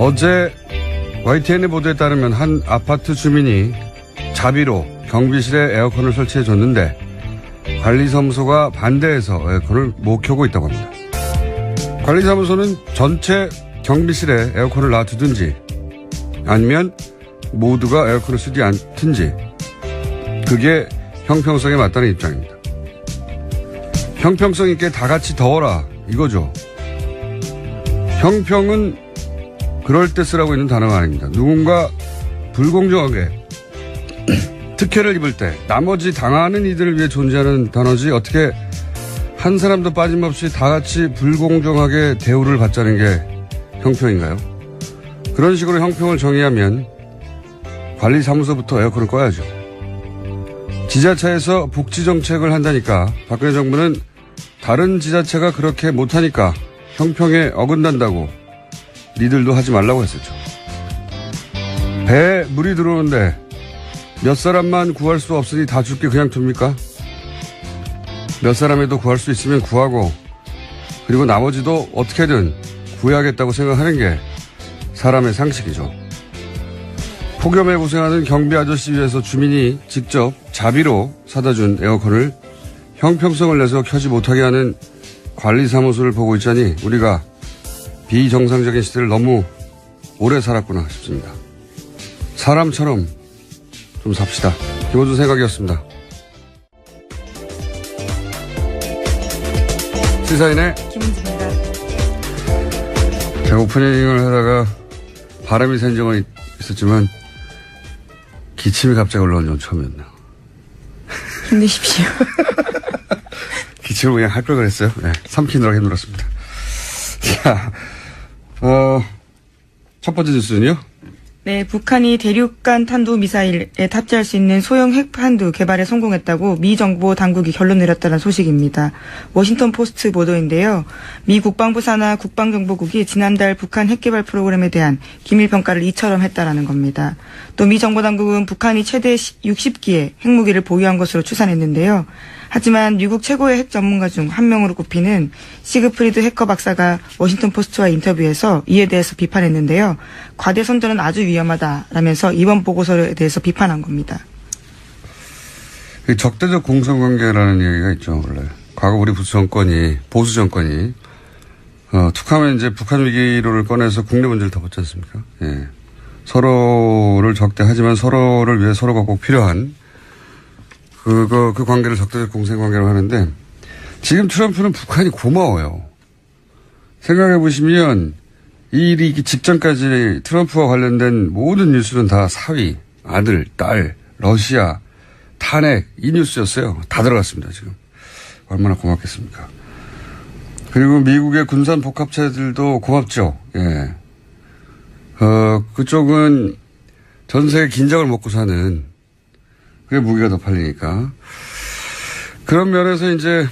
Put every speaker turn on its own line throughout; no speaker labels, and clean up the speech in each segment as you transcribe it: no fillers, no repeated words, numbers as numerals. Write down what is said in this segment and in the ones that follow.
어제 YTN의 보도에 따르면 한 아파트 주민이 자비로 경비실에 에어컨을 설치해 줬는데 관리사무소가 반대해서 에어컨을 못 켜고 있다고 합니다. 관리사무소는 전체 경비실에 에어컨을 놔두든지 아니면 모두가 에어컨을 쓰지 않든지 그게 형평성에 맞다는 입장입니다. 형평성 있게 다 같이 더워라 이거죠. 형평은 그럴 때 쓰라고 있는 단어가 아닙니다. 누군가 불공정하게 특혜를 입을 때 나머지 당하는 이들을 위해 존재하는 단어지 어떻게 한 사람도 빠짐없이 다 같이 불공정하게 대우를 받자는 게 형평인가요? 그런 식으로 형평을 정의하면 관리사무소부터 에어컨을 꺼야죠. 지자체에서 복지정책을 한다니까 박근혜 정부는 다른 지자체가 그렇게 못하니까 형평에 어긋난다고 니들도 하지 말라고 했었죠. 배에 물이 들어오는데 몇 사람만 구할 수 없으니 다 죽게 그냥 둡니까? 몇 사람에도 구할 수 있으면 구하고 그리고 나머지도 어떻게든 구해야겠다고 생각하는 게 사람의 상식이죠. 폭염에 고생하는 경비 아저씨 위해서 주민이 직접 자비로 사다 준 에어컨을 형평성을 내서 켜지 못하게 하는 관리사무소를 보고 있자니 우리가 비정상적인 시대를 너무 오래 살았구나 싶습니다. 사람처럼 좀 삽시다. 김호준 생각이었습니다. 시사인의
김은지입니다.
제가 오프닝을 하다가 바람이 샌 적은 있었지만 기침이 갑자기 올라온 건 처음이었네요.
힘내십시오.
기침을 그냥 할 걸 그랬어요. 네, 삼키느라 힘들었습니다. 자, 첫 번째 뉴스는요?
네, 북한이 대륙간 탄도미사일에 탑재할 수 있는 소형 핵탄두 개발에 성공했다고 미 정보 당국이 결론 내렸다는 소식입니다. 워싱턴 포스트 보도인데요. 미 국방부 산하 국방정보국이 지난달 북한 핵개발 프로그램에 대한 기밀평가를 이처럼 했다라는 겁니다. 또 미 정보 당국은 북한이 최대 60기의 핵무기를 보유한 것으로 추산했는데요. 하지만 미국 최고의 핵 전문가 중 한 명으로 꼽히는 시그프리드 해커 박사가 워싱턴 포스트와 인터뷰에서 이에 대해서 비판했는데요. 과대 선전은 아주 위험하다라면서 이번 보고서에 대해서 비판한 겁니다.
적대적 공성관계라는 얘기가 있죠, 원래. 과거 우리 보수 정권이 툭하면 이제 북한 위기로를 꺼내서 국내 문제를 덮었지 않습니까? 예. 서로를 적대하지만 서로를 위해 서로가 꼭 필요한 그 관계를 적대적 공생관계로 하는데 지금 트럼프는 북한이 고마워요. 생각해 보시면 이 일이 있기 직전까지 트럼프와 관련된 모든 뉴스는 다 사위, 아들, 딸, 러시아, 탄핵 이 뉴스였어요. 다 들어갔습니다. 지금. 얼마나 고맙겠습니까. 그리고 미국의 군산 복합체들도 고맙죠. 예. 그쪽은 전 세계 긴장을 먹고 사는 그게 무기가 더 팔리니까. 그런 면에서 이제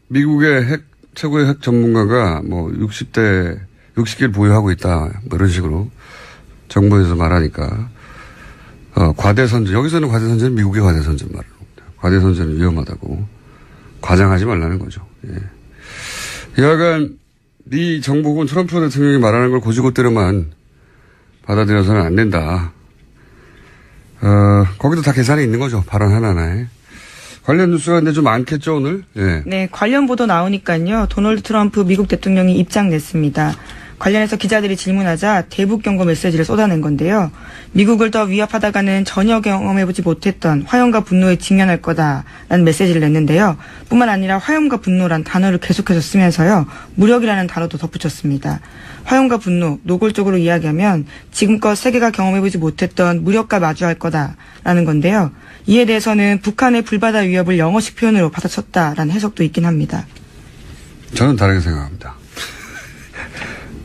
미국의 최고의 핵 전문가가 뭐 60기를 보유하고 있다. 뭐 이런 식으로 정부에서 말하니까. 과대선전. 여기서는 과대선전은 미국의 과대선전 말을 합니다. 과대선전은 위험하다고. 과장하지 말라는 거죠. 예. 여하간 미 정부군 트럼프 대통령이 말하는 걸 고지고대로만 받아들여서는 안 된다. 거기도 다 계산이 있는 거죠. 발언 하나하나에. 관련 뉴스가 근데 좀 많겠죠, 오늘? 예.
네, 관련 보도 나오니까요. 도널드 트럼프 미국 대통령이 입장 냈습니다. 관련해서 기자들이 질문하자 대북 경고 메시지를 쏟아낸 건데요. 미국을 더 위협하다가는 전혀 경험해보지 못했던 화염과 분노에 직면할 거다라는 메시지를 냈는데요. 뿐만 아니라 화염과 분노란 단어를 계속해서 쓰면서요. 무력이라는 단어도 덧붙였습니다. 화염과 분노, 노골적으로 이야기하면 지금껏 세계가 경험해보지 못했던 무력과 마주할 거다라는 건데요. 이에 대해서는 북한의 불바다 위협을 영어식 표현으로 받아쳤다라는 해석도 있긴 합니다.
저는 다르게 생각합니다.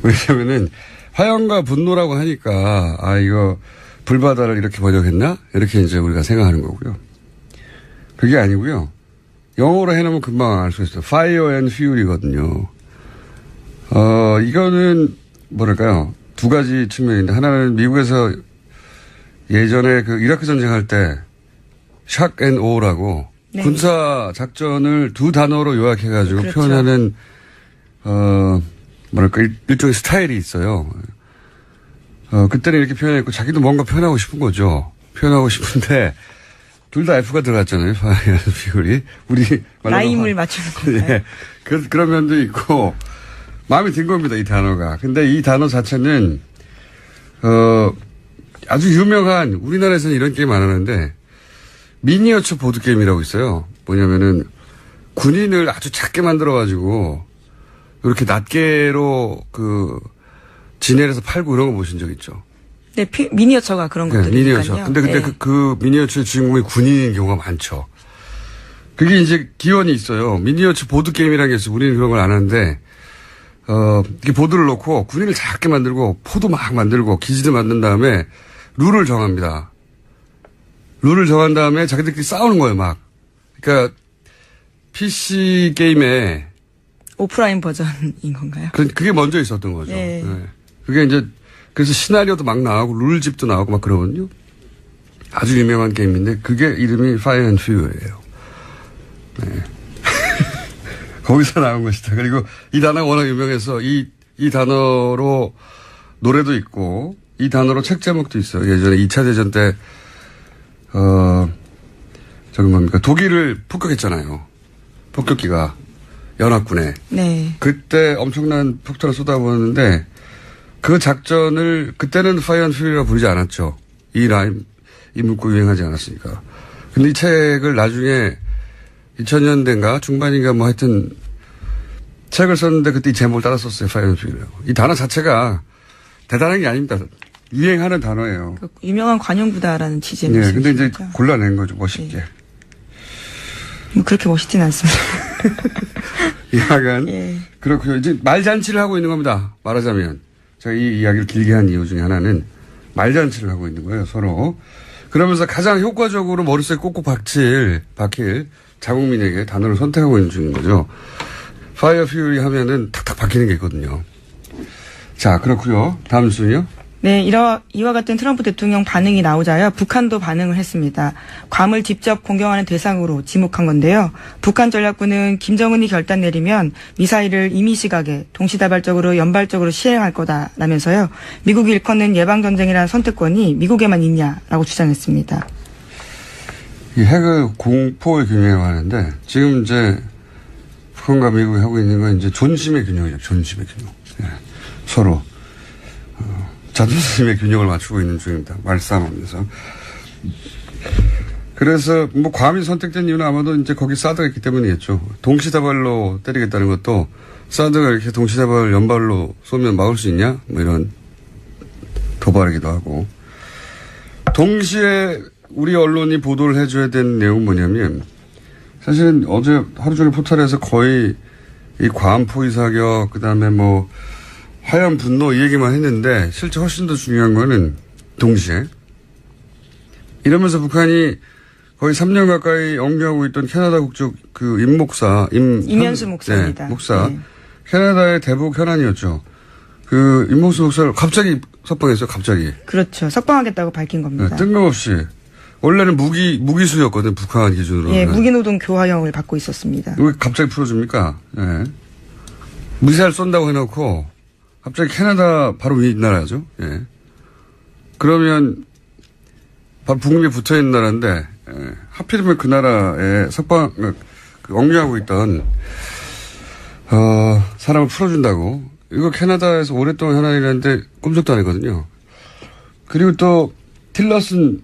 왜냐면은 화염과 분노라고 하니까 이거 불바다를 이렇게 번역했나? 이렇게 이제 우리가 생각하는 거고요. 그게 아니고요. 영어로 해놓으면 금방 알 수 있어요. Fire and Fury거든요. 이거는 뭐랄까요? 두 가지 측면인데 하나는 미국에서 예전에 그 이라크 전쟁할 때 shock and aw라고 네. 군사 작전을 두 단어로 요약해가지고 표현하는 뭐랄까 일종의 스타일이 있어요. 그때는 이렇게 표현했고 자기도 뭔가 표현하고 싶은 거죠. 표현하고 싶은데 둘 다 F가 들어갔잖아요. 비율이. 우리
라임을 맞추는 건가요?
예. 그런 면도 있고 마음에 든 겁니다. 이 단어가. 근데 이 단어 자체는 아주 유명한 우리나라에서는 이런 게임 안 하는데 미니어처 보드게임이라고 있어요. 뭐냐면은 군인을 아주 작게 만들어가지고 이렇게 낱개로 진열해서 팔고 이런 거 보신 적 있죠?
네, 미니어처가 그런
네,
것들이니까요.
미니어처. 근데 그때
네.
그 미니어처의 주인공이 군인인 경우가 많죠. 그게 이제 기원이 있어요. 미니어처 보드게임이라는 게 있어요. 우리는 그런 걸 안 하는데, 이렇게 보드를 놓고 군인을 작게 만들고 포도 막 만들고 기지도 만든 다음에 룰을 정합니다. 룰을 정한 다음에 자기들끼리 싸우는 거예요, 막. 그러니까 PC 게임에
오프라인 버전인 건가요?
그게 먼저 있었던 거죠.
네.
네. 그게 이제 그래서 시나리오도 막 나오고 룰집도 나오고 막 그러거든요. 아주 유명한 게임인데 그게 이름이 Fire and Fury예요. 네. 거기서 나온 것이다. 그리고 이 단어가 워낙 유명해서 이 단어로 노래도 있고 이 단어로 책 제목도 있어요. 예전에 2차 대전 때 저기 뭡니까 독일을 폭격했잖아요. 폭격기가 연합군에.
네.
그때 엄청난 폭탄을 쏟아부었는데 그 작전을 그때는 파이어 앤 퓨리라고 부르지 않았죠. 이 문구 유행하지 않았으니까. 근데 이 책을 나중에 2000년대인가 중반인가 뭐 하여튼 책을 썼는데 그때 이 제목을 따라 썼어요. 파이어 앤 퓨리라고. 이 단어 자체가 대단한 게 아닙니다. 유행하는 단어예요.
그 유명한 관용구다라는 취지의
네, 근데 이제
말씀이시죠?
골라낸 거죠. 멋있게.
네. 뭐 그렇게 멋있진 않습니다.
약간
예.
그렇고요. 이제 말잔치를 하고 있는 겁니다. 말하자면 제가 이 이야기를 길게 한 이유 중에 하나는 말잔치를 하고 있는 거예요. 서로. 그러면서 가장 효과적으로 머릿속에 꼭꼭 박힐 자국민에게 단어를 선택하고 있는 중인 거죠. 파이어 퓨리 하면은 탁탁 박히는 게 있거든요. 자, 그렇고요. 다음 순요.
네, 이와 같은 트럼프 대통령 반응이 나오자요. 북한도 반응을 했습니다. 괌을 직접 공격하는 대상으로 지목한 건데요. 북한 전략부는 김정은이 결단 내리면 미사일을 임의시각에 동시다발적으로 연발적으로 시행할 거다라면서요. 미국이 일컫는 예방전쟁이라는 선택권이 미국에만 있냐라고 주장했습니다.
이 핵을 공포의 균형이라고 하는데 지금 이제 북한과 미국이 하고 있는 건 이제 존심의 균형이죠. 존심의 균형. 예. 서로. 자존심의 균형을 맞추고 있는 중입니다. 말싸움하면서. 그래서 뭐 괌이 선택된 이유는 아마도 이제 거기 사드가 있기 때문이겠죠. 동시다발로 때리겠다는 것도 사드가 이렇게 동시다발 연발로 쏘면 막을 수 있냐? 뭐 이런 도발이기도 하고. 동시에 우리 언론이 보도를 해줘야 되는 내용은 뭐냐면 사실은 어제 하루 종일 포털에서 거의 이 괌 포위 사격 그다음에 뭐 하얀 분노 이 얘기만 했는데 실제 훨씬 더 중요한 거는 동시에 이러면서 북한이 거의 3년 가까이 영위하고 있던 캐나다 국적 그 임현수
목사입니다.
네, 목사.
네.
캐나다의 대북 현안이었죠. 그 임현수 목사를 갑자기 석방했어요. 갑자기.
그렇죠. 석방하겠다고 밝힌 겁니다.
네, 뜬금없이. 원래는 무기수였거든. 북한 기준으로.
예, 무기노동 교화형을 받고 있었습니다.
왜 갑자기 풀어줍니까? 예. 미사일 쏜다고 해놓고 갑자기 캐나다 바로 위 나라죠. 예. 그러면 바로 북미에 붙어있는 나라인데 하필이면 그 나라에 억류하고 있던 사람을 풀어준다고. 이거 캐나다에서 오랫동안 현안이라는데 꼼짝도 안 했거든요. 그리고 또 틸러슨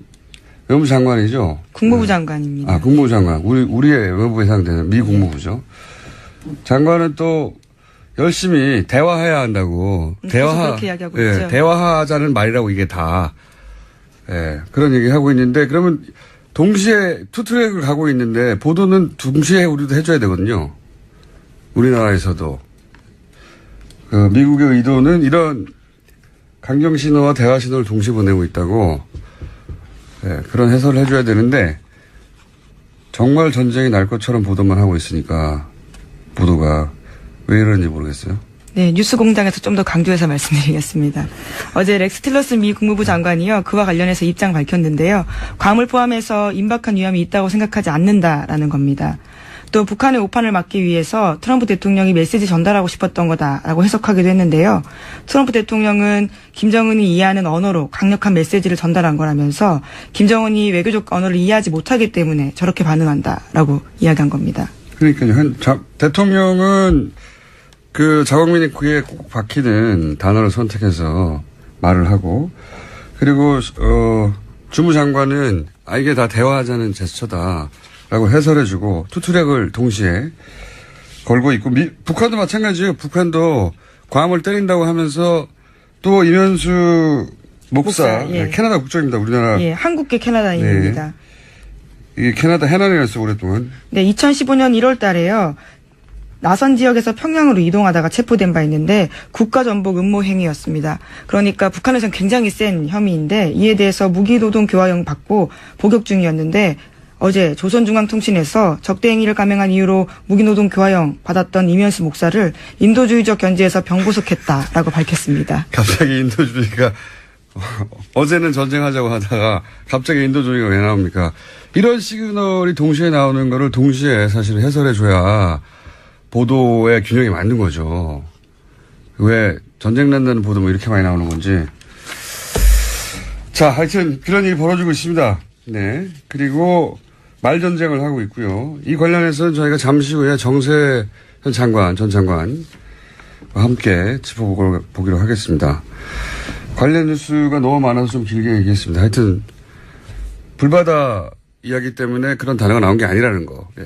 외무부 장관이죠.
국무부 장관입니다.
아, 국무부 장관. 우리의 외무부에 해당되는 미 국무부죠. 장관은 또 열심히 대화해야 한다고.
그렇게 이야기하고 있죠.
대화하자는 말이라고 이게 다. 예, 그런 얘기 하고 있는데 그러면 동시에 투트랙을 가고 있는데 보도는 동시에 우리도 해줘야 되거든요. 우리나라에서도. 미국의 의도는 이런 강경 신호와 대화 신호를 동시에 보내고 있다고. 예, 그런 해설을 해줘야 되는데 정말 전쟁이 날 것처럼 보도만 하고 있으니까 보도가 왜 이러는지 모르겠어요.
네, 뉴스공장에서 좀 더 강조해서 말씀드리겠습니다. 어제 렉스 틸러슨 미 국무부 장관이요. 그와 관련해서 입장 밝혔는데요. 괌을 포함해서 임박한 위험이 있다고 생각하지 않는다라는 겁니다. 또 북한의 오판을 막기 위해서 트럼프 대통령이 메시지 전달하고 싶었던 거다라고 해석하기도 했는데요. 트럼프 대통령은 김정은이 이해하는 언어로 강력한 메시지를 전달한 거라면서 김정은이 외교적 언어를 이해하지 못하기 때문에 저렇게 반응한다라고 이야기한 겁니다.
그러니까요. 대통령은 그 자국민의 귀에 꼭 박히는 단어를 선택해서 말을 하고, 그리고 주무장관은 이게 다 대화하자는 제스처다라고 해설해주고 투트랙을 동시에 걸고 있고, 북한도 마찬가지예요. 북한도 괌을 때린다고 하면서 또 이면수 목사,
예.
캐나다 국적입니다. 우리나라.
예, 한국계 캐나다인입니다.
네. 이 캐나다 해난이었어요, 오랫동안.
네, 2015년 1월 달에요. 나선 지역에서 평양으로 이동하다가 체포된 바 있는데 국가전복 음모 행위였습니다. 그러니까 북한에서는 굉장히 센 혐의인데 이에 대해서 무기노동 교화형 받고 복역 중이었는데 어제 조선중앙통신에서 적대 행위를 감행한 이유로 무기노동 교화형 받았던 이면수 목사를 인도주의적 견지에서 병구속했다라고 밝혔습니다.
갑자기 인도주의가 어제는 전쟁하자고 하다가 갑자기 인도주의가 왜 나옵니까? 이런 시그널이 동시에 나오는 거를 동시에 사실 해설해줘야 보도의 균형이 맞는 거죠. 왜 전쟁 난다는 보도 뭐 이렇게 많이 나오는 건지. 자, 하여튼 그런 일이 벌어지고 있습니다. 네. 그리고 말전쟁을 하고 있고요. 이 관련해서는 저희가 잠시 후에 정세 전 장관과 함께 짚어보기로 하겠습니다. 관련 뉴스가 너무 많아서 좀 길게 얘기했습니다. 하여튼 불바다 이야기 때문에 그런 단어가 나온 게 아니라는 거. 예.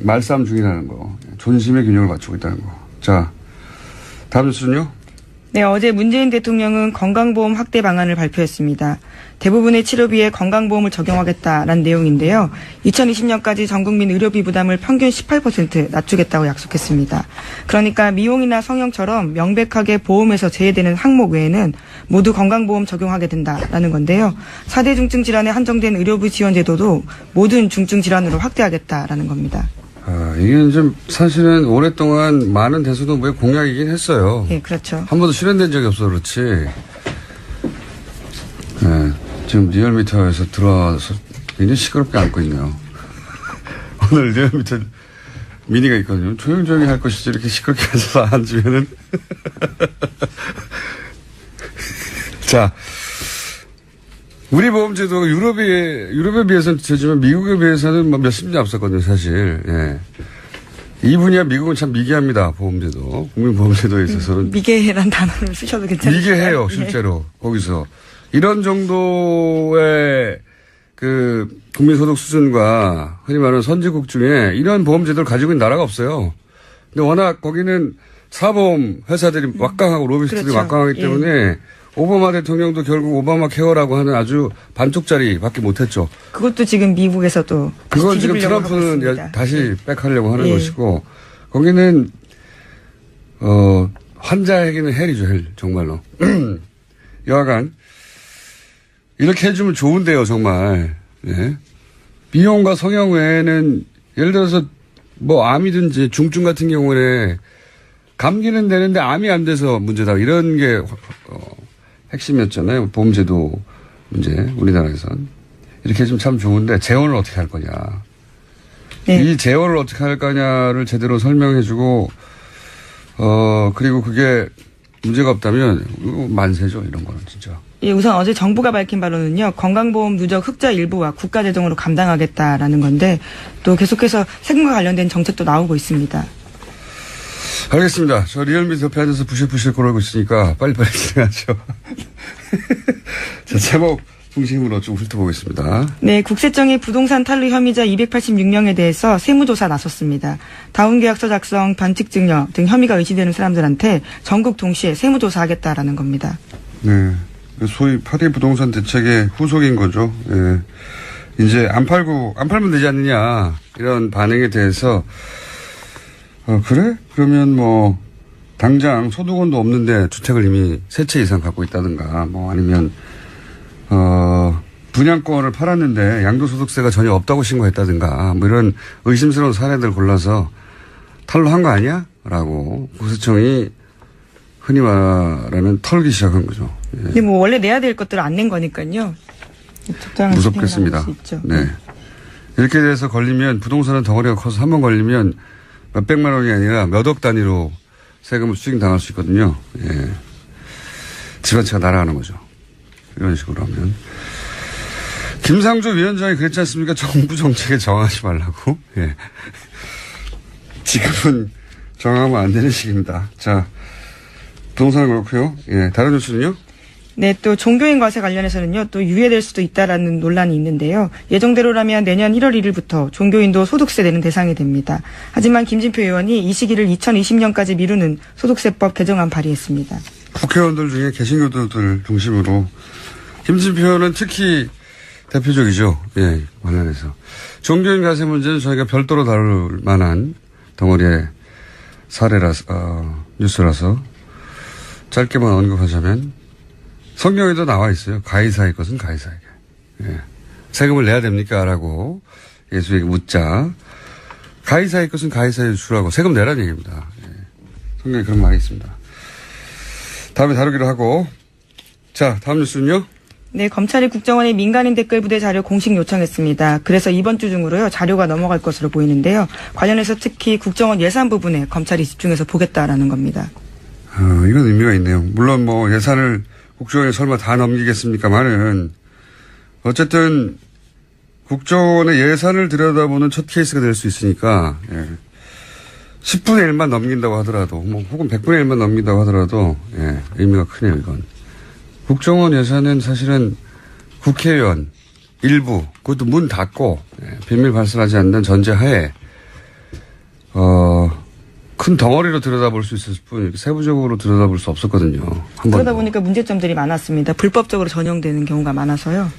말싸움 중이라는 거. 존심의 균형을 맞추고 있다는 거. 자, 다음 뉴스는요?
네, 어제 문재인 대통령은 건강보험 확대 방안을 발표했습니다. 대부분의 치료비에 건강보험을 적용하겠다라는 내용인데요. 2020년까지 전 국민 의료비 부담을 평균 18% 낮추겠다고 약속했습니다. 그러니까 미용이나 성형처럼 명백하게 보험에서 제외되는 항목 외에는 모두 건강보험 적용하게 된다라는 건데요. 4대 중증 질환에 한정된 의료비 지원 제도도 모든 중증 질환으로 확대하겠다라는 겁니다.
이게 좀 사실은 오랫동안 많은 대소동부의 공약이긴 했어요.
네, 그렇죠.
한 번도 실현된 적이 없어 그렇지. 네, 지금 리얼미터에서 들어와서 굉장히 시끄럽게 앉고 있네요. 오늘 리얼미터 미니가 있거든요. 조용조용히 할 것이지 이렇게 시끄럽게 앉아서 앉으면은. 자, 우리 보험제도가 유럽에 비해서는 되지만 미국에 비해서는 뭐 몇십 년 앞섰거든요, 사실. 예. 이 분야 미국은 참 미개합니다, 보험제도. 국민보험제도에 있어서는.
미개란 단어를 쓰셔도 괜찮아요.
미개해요, 실제로. 예. 거기서. 이런 정도의 그 국민소득 수준과 흔히 말하는 선진국 중에 이런 보험제도를 가지고 있는 나라가 없어요. 근데 워낙 거기는 사보험 회사들이 막강하고 로비스트들이
그렇죠.
막강하기 때문에
예.
오바마 대통령도 결국 오바마 케어라고 하는 아주 반쪽짜리밖에 못했죠.
그것도 지금 미국에서도
그건 지금 트럼프는 다시 백하려고 하는 것이고, 거기는 환자에게는 헬이죠, 헬 정말로. 여하간 이렇게 해주면 좋은데요, 정말. 네. 미용과 성형 외에는 예를 들어서 뭐 암이든지 중증 같은 경우에 감기는 되는데 암이 안 돼서 문제다, 이런 게 핵심이었잖아요. 보험제도 문제, 우리나라에선. 이렇게 해주면 참 좋은데, 재원을 어떻게 할 거냐.
네.
이 재원을 어떻게 할 거냐를 제대로 설명해주고, 그리고 그게 문제가 없다면, 만세죠, 이런 거는 진짜.
예, 우선 어제 정부가 밝힌 바로는요, 건강보험 누적 흑자 일부와 국가재정으로 감당하겠다라는 건데, 또 계속해서 세금과 관련된 정책도 나오고 있습니다.
알겠습니다. 저 리얼미터 옆에 앉아서 부실부실 거리고 있으니까 빨리빨리 진행하죠. 자, 제목 중심으로 좀 훑어보겠습니다.
네, 국세청이 부동산 탈루 혐의자 286명에 대해서 세무조사 나섰습니다. 다운계약서 작성, 반칙증여 등 혐의가 의심되는 사람들한테 전국 동시에 세무조사하겠다라는 겁니다.
네, 소위 파리 부동산 대책의 후속인 거죠. 예. 이제 안 팔면 되지 않느냐, 이런 반응에 대해서 그래? 그러면 뭐 당장 소득원도 없는데 주택을 이미 3채 이상 갖고 있다든가, 뭐 아니면 분양권을 팔았는데 양도소득세가 전혀 없다고 신고했다든가, 뭐 이런 의심스러운 사례들 골라서 탈루한 거 아니야? 라고 국세청이 흔히 말하면 털기 시작한 거죠. 예.
근데 뭐 원래 내야 될 것들을 안 낸 거니까요.
무섭겠습니다.
수 있죠.
네. 이렇게 돼서 걸리면 부동산은 덩어리가 커서 한 번 걸리면 몇백만 원이 아니라 몇억 단위로 세금을 수익당할 수 있거든요. 예. 집안채가 날아가는 거죠. 이런 식으로 하면. 김상조 위원장이 그랬지 않습니까? 정부 정책에 저항하지 말라고. 예. 지금은 저항하면 안 되는 시기입니다. 자, 부동산은 그렇고요. 예. 다른 뉴스는요?
네, 또 종교인 과세 관련해서는요, 또 유예될 수도 있다라는 논란이 있는데요. 예정대로라면 내년 1월 1일부터 종교인도 소득세 내는 대상이 됩니다. 하지만 김진표 의원이 이 시기를 2020년까지 미루는 소득세법 개정안 발의했습니다.
국회의원들 중에 개신교도들 중심으로 김진표 의원은 특히 대표적이죠. 예, 관련해서. 종교인 과세 문제는 저희가 별도로 다룰 만한 덩어리의 사례라서, 뉴스라서 짧게만 언급하자면 성경에도 나와 있어요. 가이사의 것은 가이사에게. 예. 세금을 내야 됩니까? 라고 예수에게 묻자. 가이사의 것은 가이사에게 주라고 세금 내라는 얘기입니다. 예. 성경에 그런 말이 있습니다. 다음에 다루기로 하고. 자, 다음 뉴스는요?
네, 검찰이 국정원의 민간인 댓글 부대 자료 공식 요청했습니다. 그래서 이번 주 중으로요, 자료가 넘어갈 것으로 보이는데요. 관련해서 특히 국정원 예산 부분에 검찰이 집중해서 보겠다라는 겁니다.
이건 의미가 있네요. 물론 뭐 예산을 국정원에 설마 다 넘기겠습니까만은 어쨌든 국정원의 예산을 들여다보는 첫 케이스가 될 수 있으니까 10분의 1만 넘긴다고 하더라도 뭐 혹은 100분의 1만 넘긴다고 하더라도 의미가 크네요. 이건. 국정원 예산은 사실은 국회의원 일부 그것도 문 닫고 비밀 발설하지 않는 전제하에 큰 덩어리로 들여다볼 수 있을 뿐 이렇게 세부적으로 들여다볼 수 없었거든요.
그러다 보니까 문제점들이 많았습니다. 불법적으로 전용되는 경우가 많아서요.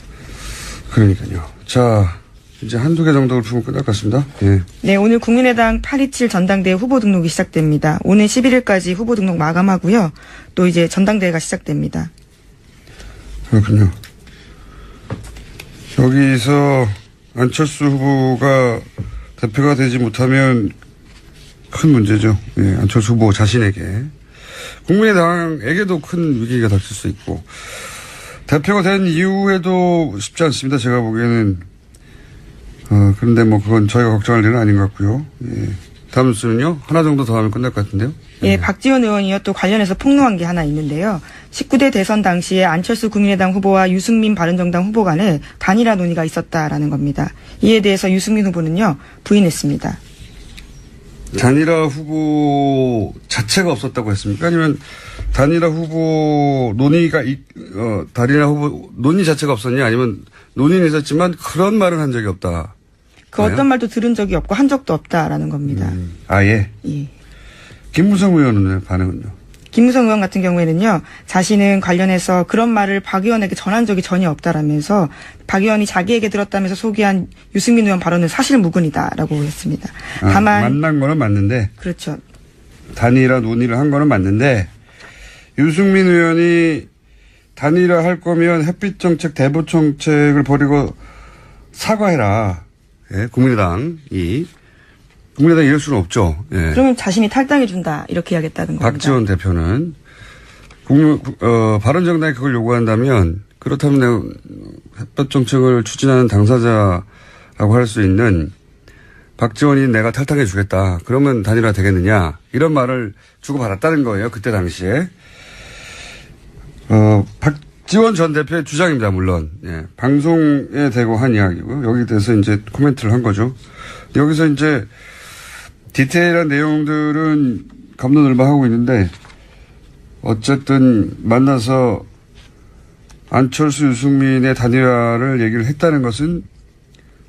그러니까요. 자, 이제 한두 개 정도를 풀면 끝날 것 같습니다. 예.
네, 오늘 국민의당 827 전당대회 후보 등록이 시작됩니다. 오늘 11일까지 후보 등록 마감하고요. 또 이제 전당대회가 시작됩니다.
그렇군요. 여기서 안철수 후보가 대표가 되지 못하면 큰 문제죠. 예, 안철수 후보 자신에게. 국민의당에게도 큰 위기가 닥칠 수 있고. 대표가 된 이후에도 쉽지 않습니다. 제가 보기에는. 그런데 뭐 그건 저희가 걱정할 일은 아닌 것 같고요. 예. 다음 뉴스는요. 하나 정도 더 하면 끝날 것 같은데요.
예, 박지원 의원이요. 또 관련해서 폭로한 게 하나 있는데요. 19대 대선 당시에 안철수 국민의당 후보와 유승민 바른정당 후보 간에 단일화 논의가 있었다라는 겁니다. 이에 대해서 유승민 후보는요. 부인했습니다.
단일화 후보 자체가 없었다고 했습니까? 아니면 단일화 후보 단일화 후보 논의 자체가 없었냐? 아니면 논의는 있었지만 그런 말은 한 적이 없다.
그 어떤 말도 들은 적이 없고 한 적도 없다라는 겁니다.
예.
예.
김무성 의원은 반응은요?
김무성 의원 같은 경우에는요, 자신은 관련해서 그런 말을 박 의원에게 전한 적이 전혀 없다라면서 박 의원이 자기에게 들었다면서 소개한 유승민 의원 발언은 사실무근이다라고 했습니다. 다만
만난 거는 맞는데,
그렇죠.
단일화 논의를 한 거는 맞는데 유승민 의원이 단일화 할 거면 햇빛 정책, 대북 정책을 버리고 사과해라. 예, 국민의당이 이럴 수는 없죠. 예.
그러면 자신이 탈당해준다 이렇게 이야기했다는 겁니다.
박지원 대표는 바른정당이 그걸 요구한다면 그렇다면 내가 햇볕 정책을 추진하는 당사자라고 할 수 있는 박지원이 내가 탈당해 주겠다. 그러면 단일화 되겠느냐. 이런 말을 주고받았다는 거예요. 그때 당시에. 박지원 전 대표의 주장입니다. 물론. 예. 방송에 대고 한 이야기고 여기에 대해서 이제 코멘트를 한 거죠. 여기서 이제 디테일한 내용들은 갑론을박하고 있는데 어쨌든 만나서 안철수 유승민의 단일화를 얘기를 했다는 것은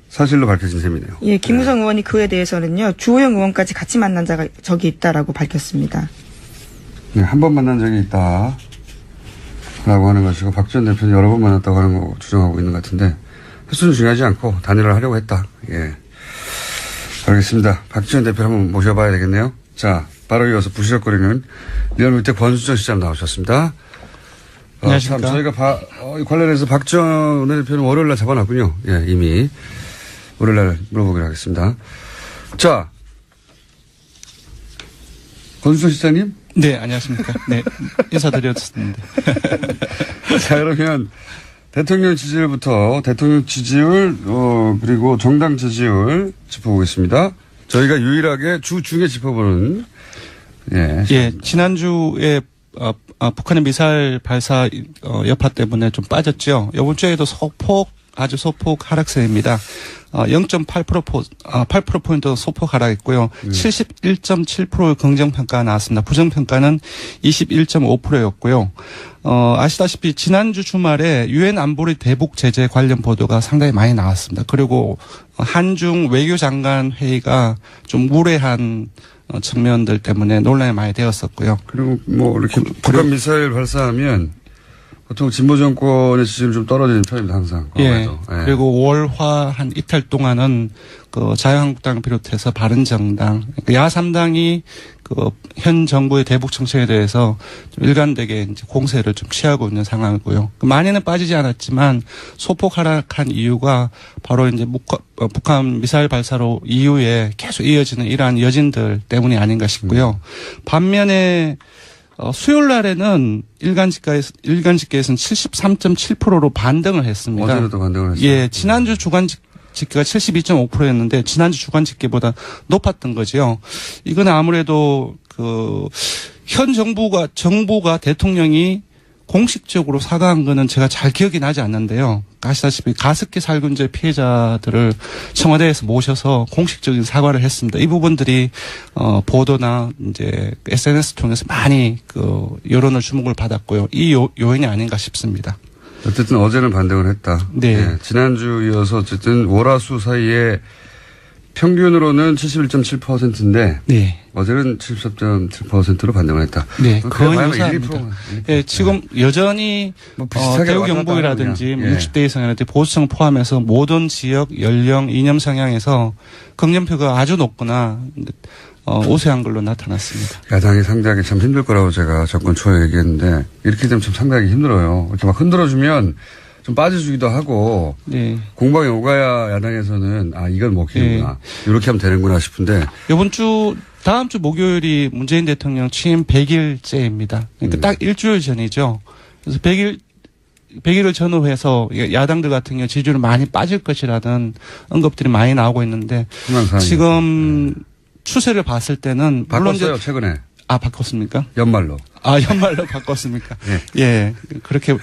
사실로 밝혀진 셈이네요.
예, 김무성 의원이 그에 대해서는요, 주호영 의원까지 같이 만난 적이 있다라고 밝혔습니다.
네, 한 번 만난 적이 있다. 라고 하는 것이고, 박 전 대표는 여러 번 만났다고 하는 거 주장하고 있는 것 같은데, 횟수는 중요하지 않고 단일화를 하려고 했다. 예. 알겠습니다. 박 전 대표 한번 모셔봐야 되겠네요. 자, 바로 이어서 부시럭거리는 리얼미터 권수정 시장 나오셨습니다.
안녕하십니까.
참 저희가 관련해서 박 전 대표는 월요일날 잡아놨군요. 예, 이미. 월요일날 물어보기로 하겠습니다. 자, 권수정 시장님?
네, 안녕하십니까. 네, 인사드렸습니다.
자, 그러면 대통령 지지율부터 대통령 지지율, 그리고 정당 지지율 짚어보겠습니다. 저희가 유일하게 주 중에 짚어보는,
예, 지난주에, 북한의 미사일 발사, 여파 때문에 좀 빠졌죠. 이번 주에도 아주 소폭 하락세입니다. 8%포인트 소폭 하락했고요. 71.7%의 긍정평가가 나왔습니다. 부정평가는 21.5%였고요. 아시다시피 지난주 주말에 유엔 안보리 대북 제재 관련 보도가 상당히 많이 나왔습니다. 그리고 한중 외교장관 회의가 좀 무례한 측면들 때문에 논란이 많이 되었었고요.
그리고 뭐 이렇게 북한 미사일 발사하면 보통 진보 정권의 지지율이 좀 떨어지는 편입니다, 항상.
예. 그리고 월화 한 이틀 동안은 그 자유한국당을 비롯해서 바른정당, 그러니까 야3당이 그 현 정부의 대북 정책에 대해서 좀 일관되게 이제 공세를 좀 취하고 있는 상황이고요. 많이는 빠지지 않았지만 소폭 하락한 이유가 바로 이제 북한 미사일 발사로 이후에 계속 이어지는 이러한 여진들 때문이 아닌가 싶고요. 반면에 수요일 날에는 일간 집계에서는 73.7%로 반등을 했습니다.
어제도 반등을 했어요.
예, 지난주 주간 집계가 72.5%였는데 지난주 주간 집계보다 높았던 거죠. 이건 아무래도 현 정부가 대통령이 공식적으로 사과한 거는 제가 잘 기억이 나지 않는데요. 아시다시피 가습기 살균제 피해자들을 청와대에서 모셔서 공식적인 사과를 했습니다. 이 부분들이 보도나 이제 SNS 통해서 많이 여론을 주목을 받았고요. 이 요인이 아닌가 싶습니다.
어쨌든 어제는 반등을 했다.
네.
예, 지난주 이어서 어쨌든 월화수 사이에 평균으로는 71.7%인데
네.
어제는 73.7%로 반등을 했다.
네, 거의 유사합니다.
1, 2%.
예, 지금 여전히
뭐 비슷하게
대우
왔다
경북이라든지
갔다 하는군요.
60대 이상이라든지 보수층 포함해서 모든 지역, 연령, 이념 성향에서 긍정표가 아주 높거나 우세한 걸로 나타났습니다.
야당이 상대하기 참 힘들 거라고 제가 정권 초에 얘기했는데 이렇게 되면 참 상대하기 힘들어요. 이렇게 막 흔들어주면 좀 빠져주기도 하고
네.
공방이 오가야 야당에서는 이건 먹히는구나. 이렇게 하면 되는구나 싶은데
다음 주 목요일이 문재인 대통령 취임 100일째입니다. 그러니까 딱 일주일 전이죠. 그래서 100일을 전후해서 야당들 같은 경우 지지율이 많이 빠질 것이라는 언급들이 많이 나오고 있는데 지금 추세를 봤을 때는
바꿨어요 최근에.
바꿨습니까?
연말로.
연말로 바꿨습니까?
네.
예, 그렇게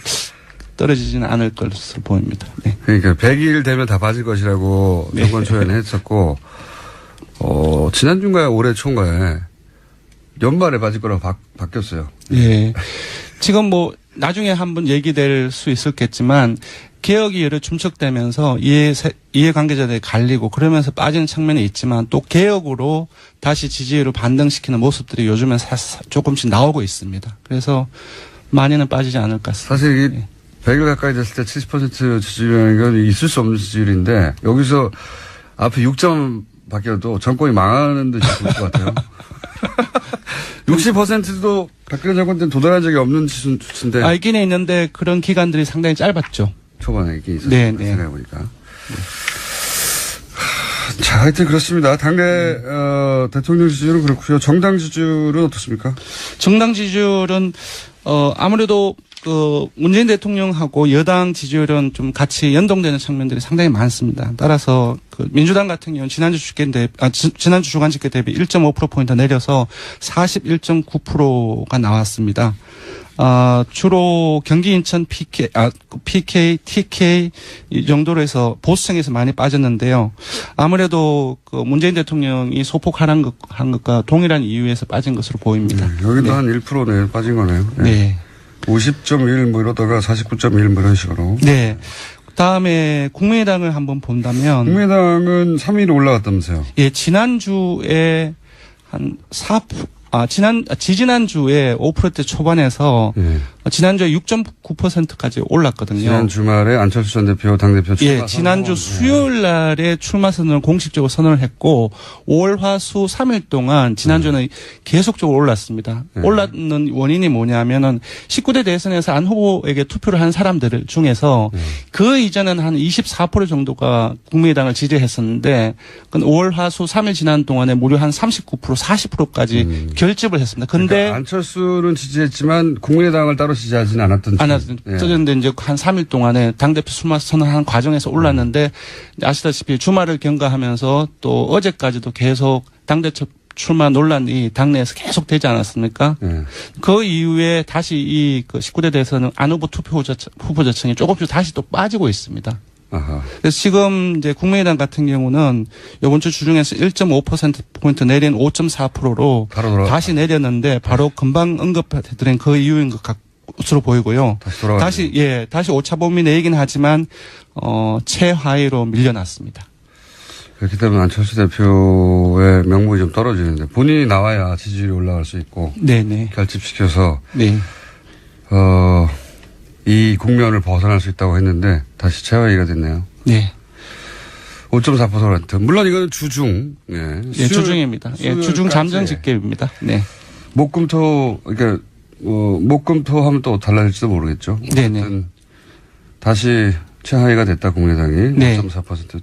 떨어지지는 않을 것으로 보입니다. 네.
그러니까 100일 되면 다 빠질 것이라고
네.
정권 초에는 했었고 지난주인가요? 올해 초인가요? 연말에 빠질 거라고 바뀌었어요.
예. 지금 뭐 나중에 한번 얘기될 수 있었겠지만 개혁이 여러 중첩되면서 이해관계자들이 갈리고 그러면서 빠지는 측면이 있지만 또 개혁으로 다시 지지율을 반등시키는 모습들이 요즘엔 조금씩 나오고 있습니다. 그래서 많이는 빠지지 않을 것 같습니다.
사실 이게
예.
100일 가까이 됐을 때 70% 지지율이라는 건 있을 수 없는 지지율인데 여기서 앞에 6점 바뀌어도 정권이 망하는 듯이 보일 것 같아요. 60%도 박근혜 정권 때는 도달한 적이 없는 수치인데.
있긴 있는데 그런 기간들이 상당히 짧았죠.
초반에 이게 있었어요.
네.
생각해보니까. 자, 하여튼 그렇습니다. 당내 대통령 지지율은 그렇고요. 정당 지지율은 어떻습니까?
정당 지지율은 아무래도 문재인 대통령하고 여당 지지율은 좀 같이 연동되는 측면들이 상당히 많습니다. 따라서 민주당 같은 경우는 지난주 주간 집계 대비 1.5%포인트 내려서 41.9%가 나왔습니다. 주로 경기 인천 PK, TK 이 정도로 해서 보수층에서 많이 빠졌는데요. 아무래도 문재인 대통령이 소폭 하락한 것과 동일한 이유에서 빠진 것으로 보입니다.
여기도
네.
한 1%네 빠진 거네요.
네.
50.1 뭐 이러다가 49.1 뭐 이런 식으로.
네. 다음에 국민의당을 한번 본다면.
국민의당은 3위로 올라갔다면서요.
예, 지난주에 한 4%, 지지난주에 5%대 초반에서 지난주에 6.9%까지 올랐거든요.
지난 주말에 안철수 전 대표 당대표 출마.
예, 지난주 수요일 날에 출마 선언을 공식적으로 선언을 했고 5월 화수 3일 동안 지난주는 계속적으로 올랐습니다. 올랐는 원인이 뭐냐면은 19대 대선에서 안 후보에게 투표를 한 사람들 중에서 그 이전엔 한 24% 정도가 국민의당을 지지했었는데 5월 화수 3일 지난 동안에 무려 한 39%, 40%까지 결집을 했습니다. 근데
그러니까 안철수는 지지했지만 국민의당을 따로 지지하지는 않았던.
떨어졌는데 이제 한 3일 동안에 당대표 출마 선언하는 과정에서 올랐는데 아시다시피 주말을 경과하면서 또 어제까지도 계속 당대표 출마 논란이 당내에서 계속 되지 않았습니까? 그 이후에 다시 이 19대 대선은 안 후보 후보자층이 조금씩 다시 또 빠지고 있습니다.
아하.
그래서 지금 이제 국민의당 같은 경우는 이번 주 주중에서 1.5%포인트 내린 5.4%로
바로
다시 내렸는데 바로 금방 언급해드린 그 이유인 것 것으로 보이고요. 다시 5차 범위 내이긴 하지만, 최하위로 밀려났습니다.
그렇기 때문에 안철수 대표의 명분이 좀 떨어지는데 본인이 나와야 지지율이 올라갈 수 있고. 네네. 결집시켜서. 네. 이 국면을 벗어날 수 있다고 했는데 다시 최하위가 됐네요.
네.
5.4%. 물론 이거는 주중. 예.
주중입니다. 주중 잠정 집계입니다. 네.
목금토, 그러니까, 목금토 하면 또 달라질지도 모르겠죠. 네네. 다시 최하위가 됐다, 국민의당이. 네. 5.4%.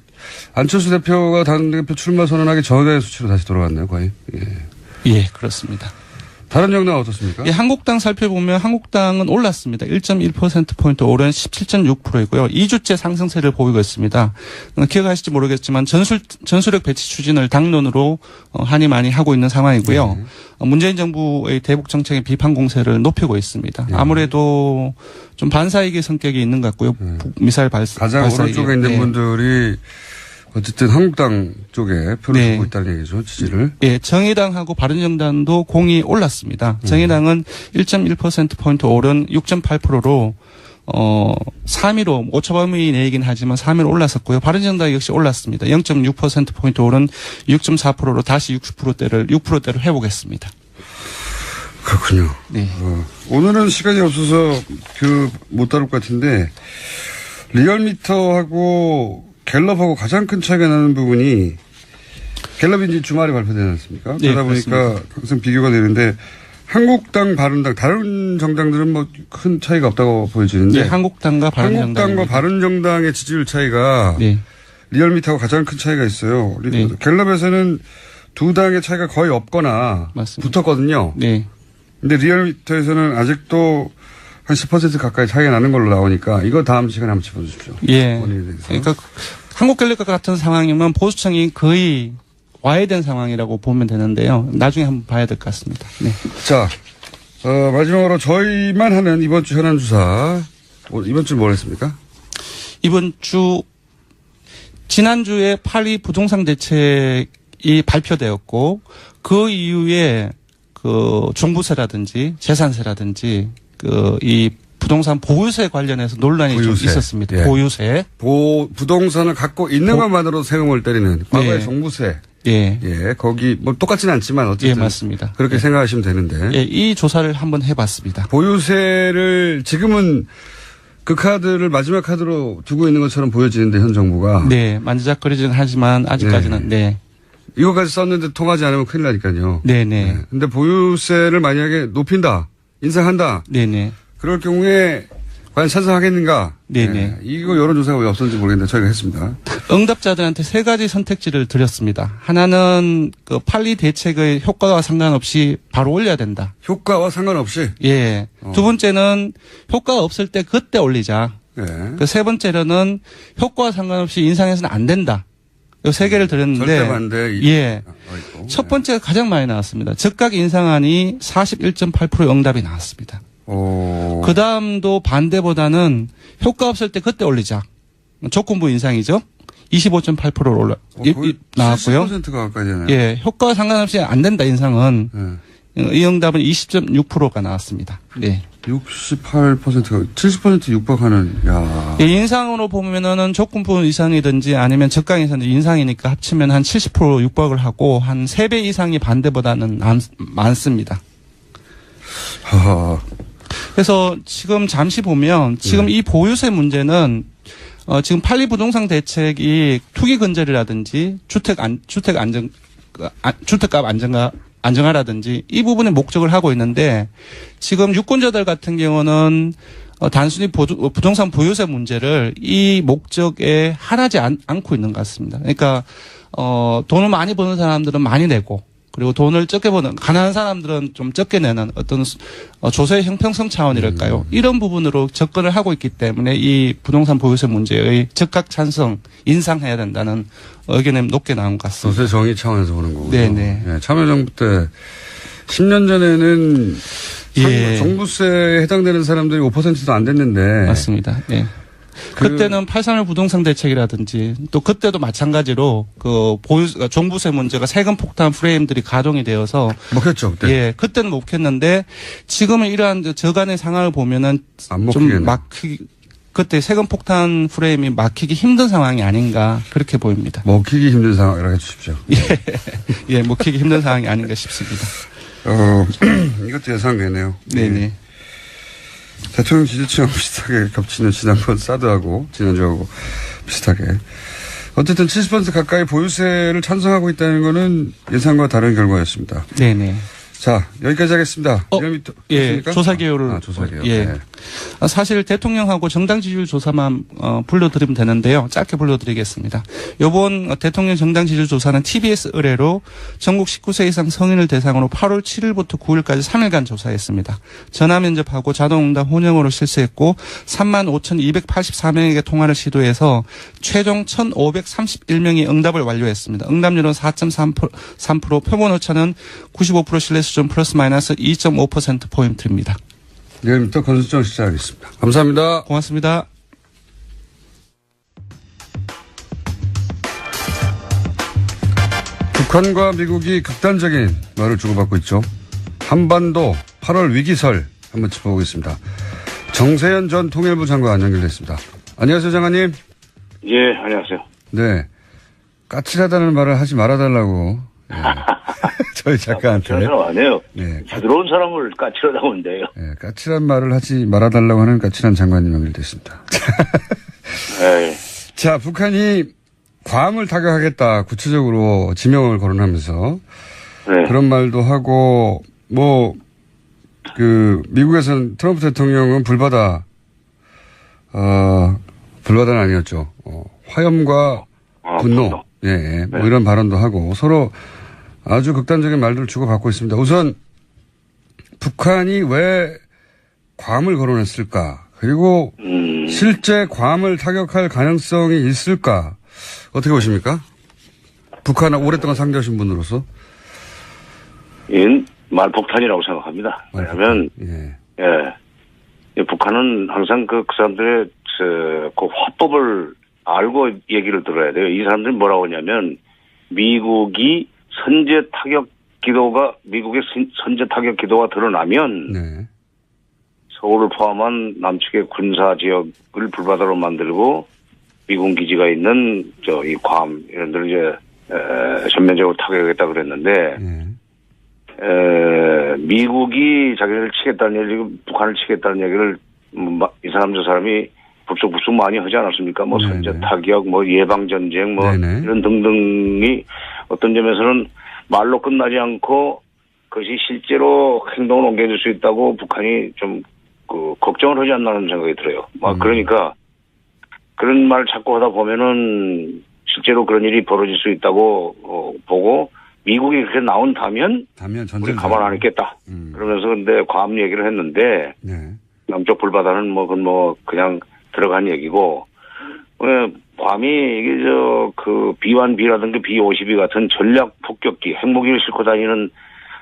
안철수 대표가 당대표 출마 선언하기 전의 수치로 다시 돌아갔네요, 거의.
예, 그렇습니다.
다른 정당은 어떻습니까?
예, 한국당 살펴보면 한국당은 올랐습니다. 1.1%포인트 오른 17.6%이고요. 2주째 상승세를 보이고 있습니다. 기억하실지 모르겠지만 전술핵 배치 추진을 당론으로 한이 많이 하고 있는 상황이고요. 네. 문재인 정부의 대북 정책의 비판 공세를 높이고 있습니다. 네. 아무래도 좀 반사이기 성격이 있는 것 같고요. 미사일 발사.
가장 오른쪽에 있는 분들이 어쨌든 한국당 쪽에 표를 주고 있다는 얘기죠, 지지를.
예, 정의당하고 바른정당도 공이 올랐습니다. 정의당은 1.1%포인트 오른 6.8%로, 3위로, 5차 범위 내이긴 하지만 3위로 올랐었고요. 바른정당 역시 올랐습니다. 0.6%포인트 오른 6.4%로 다시 6%대를 회복했습니다.
그렇군요. 네. 오늘은 시간이 없어서 못 다룰 것 같은데, 리얼미터하고 갤럽하고 가장 큰 차이가 나는 부분이 갤럽이 이제 주말에 발표되지 않습니까?
네,
그러다 보니까
그렇습니다.
항상 비교가 되는데 한국당, 바른당 다른 정당들은 뭐 큰 차이가 없다고 보여지는데
네, 한국당과
바른정당의 지지율 차이가
네.
리얼미터하고 가장 큰 차이가 있어요. 네. 갤럽에서는 두 당의 차이가 거의 없거나
맞습니다.
붙었거든요.
네.
근데 리얼미터에서는 아직도 한 10% 가까이 차이가 나는 걸로 나오니까 이거 다음 시간에 한번 짚어주십시오.
예. 그러니까 한국갤럽과 같은 상황이면 보수층이 거의 와해된 상황이라고 보면 되는데요. 나중에 한번 봐야 될 것 같습니다. 네.
자, 마지막으로 저희만 하는 이번 주 현안 주사. 이번 주 뭘 했습니까?
이번 주 지난주에 8.2 부동산 대책이 발표되었고 그 이후에 종부세라든지 재산세라든지 이 부동산 보유세 관련해서 논란이 좀 있었습니다. 예. 보유세.
부동산을 갖고 있는 것만으로 세금을 때리는 과거의 종부세.
예.
예. 거기 뭐 똑같지는 않지만 어쨌든.
예, 맞습니다.
그렇게 생각하시면 되는데.
예, 이 조사를 한번 해봤습니다.
보유세를 지금은 그 카드를 마지막 카드로 두고 있는 것처럼 보여지는데 현 정부가.
네. 만지작거리긴 하지만 아직까지는 네.
이거까지 썼는데 통하지 않으면 큰일 나니까요.
네네.
네. 근데 보유세를 만약에 높인다. 인상한다.
네네.
그럴 경우에 과연 찬성하겠는가?
네네.
네. 이거 여론조사가 왜 없었는지 모르겠는데 저희가 했습니다.
응답자들한테 세 가지 선택지를 드렸습니다. 하나는 8.2 대책의 효과와 상관없이 바로 올려야 된다.
효과와 상관없이?
예. 두 번째는 효과가 없을 때 그때 올리자.
네.
세 번째로는 효과와 상관없이 인상해서는 안 된다. 이 세 개를 드렸는데.
절대 반대.
예. 첫 번째가 가장 많이 나왔습니다. 즉각 인상안이 41.8%의 응답이 나왔습니다. 그 다음도 반대보다는 효과 없을 때 그때 올리자. 조건부 인상이죠. 25.8%로 나왔고요.
70%가 가까이 되네요.
예. 효과와 상관없이 안 된다 인상은. 이 응답은 20.6%가 나왔습니다. 네.
68%가 70% 육박하는. 야.
예, 인상으로 보면은 조건부 이상이든지 아니면 적강 이상이든지 인상이니까 합치면 한 70% 육박을 하고 한 3배 이상이 반대보다는 많습니다. 그래서 지금 잠시 보면 지금 이 보유세 문제는 지금 8.2 부동산 대책이 투기 근절이라든지 주택값 안정화라든지 이 부분에 목적을 하고 있는데 지금 유권자들 같은 경우는 단순히 부동산 보유세 문제를 이 목적에 har하지 않고 있는 것 같습니다. 그러니까 돈을 많이 버는 사람들은 많이 내고 그리고 돈을 적게 버는 가난한 사람들은 좀 적게 내는 어떤 조세의 형평성 차원이랄까요. 이런 부분으로 접근을 하고 있기 때문에 이 부동산 보유세 문제의 적극 찬성 인상해야 된다는 의견이 높게 나온 것 같습니다.
조세 정의 차원에서 보는 거고요.
네네.
네, 참여정부 때 10년 전에는
예.
종부세에 해당되는 사람들이 5%도 안 됐는데.
맞습니다. 예. 그때는 831 부동산 대책이라든지 또 그때도 마찬가지로 그 종부세 문제가 세금 폭탄 프레임들이 가동이 되어서
먹혔죠 그때.
예, 그때는 먹혔는데 지금은 이러한 저간의 상황을 보면은
안
좀 그때 세금 폭탄 프레임이 막히기 힘든 상황이 아닌가 그렇게 보입니다.
먹히기 힘든 상황이라고 해주십시오.
예, 먹히기 힘든 상황이 아닌가 싶습니다.
이것도 예상되네요.
네네.
대통령 지지층하고 비슷하게 겹치는 지난번 사드하고 지난주하고 비슷하게. 어쨌든 70% 가까이 보유세를 찬성하고 있다는 것은 예상과 다른 결과였습니다.
네네.
자, 여기까지 하겠습니다.
예, 조사 개요를.
조사 개요.
예.
네.
사실 대통령하고 정당 지지율 조사만 불러드리면 되는데요. 짧게 불러드리겠습니다. 이번 대통령 정당 지지율 조사는 TBS 의뢰로 전국 19세 이상 성인을 대상으로 8월 7일부터 9일까지 3일간 조사했습니다. 전화 면접하고 자동응답 혼영으로 실시했고 35,284명에게 통화를 시도해서 최종 1,531명이 응답을 완료했습니다. 응답률은 4.3%, 표본 오차는 95% 신뢰 수준 플러스 마이너스 2.5%포인트입니다.
내일부터 권수정 시작하겠습니다. 감사합니다.
고맙습니다.
북한과 미국이 극단적인 말을 주고받고 있죠. 한반도 8월 위기설 한번 짚어보겠습니다. 정세현 전 통일부 장관 연결됐습니다. 안녕하세요, 장관님.
예, 안녕하세요.
네. 까칠하다는 말을 하지 말아달라고. 네. 저희 작가한테.
그런 사람 아니에요.
네.
부드러운 사람을 까칠하다고 한대요.
네. 까칠한 말을 하지 말아달라고 하는 까칠한 장관님 연결됐습니다.
네.
자, 북한이 괌을 타격하겠다. 구체적으로 지명을 거론하면서.
네.
그런 말도 하고, 미국에서는 트럼프 대통령은 불바다는 아니었죠. 화염과 분노. 예, 뭐 이런 발언도 하고 서로 아주 극단적인 말들을 주고받고 있습니다. 우선 북한이 왜 괌을 거론했을까? 그리고 실제 괌을 타격할 가능성이 있을까? 어떻게 보십니까? 북한을 오랫동안 상대하신 분으로서.
이건 말폭탄이라고 생각합니다. 왜냐하면 북한은 항상 그 사람들의 그 화법을 알고 얘기를 들어야 돼요. 이 사람들이 뭐라고 하냐면 미국의 선제 타격 기도가 드러나면 서울을 포함한 남측의 군사 지역을 불바다로 만들고 미군 기지가 있는 이 괌 이런 데를 이제 전면적으로 타격하겠다 그랬는데 미국이 자기를 치겠다는 얘기, 북한을 치겠다는 얘기를 이 사람 저 사람이 불쑥 많이 하지 않았습니까? 뭐 선제 타격, 뭐 예방 전쟁, 뭐 이런 등등이 어떤 점에서는 말로 끝나지 않고 그것이 실제로 행동을 옮겨줄 수 있다고 북한이 좀 걱정을 하지 않나는 생각이 들어요. 그러니까 그런 말 자꾸 하다 보면은 실제로 그런 일이 벌어질 수 있다고 보고 미국이 그렇게 나온다면 우리 가만 안 있겠다. 그러면서 근데 괌 얘기를 했는데 남쪽 불바다는 그냥 들어간 얘기고 괌이 이게 B1B라든가 B52 같은 전략 폭격기 핵무기를 싣고 다니는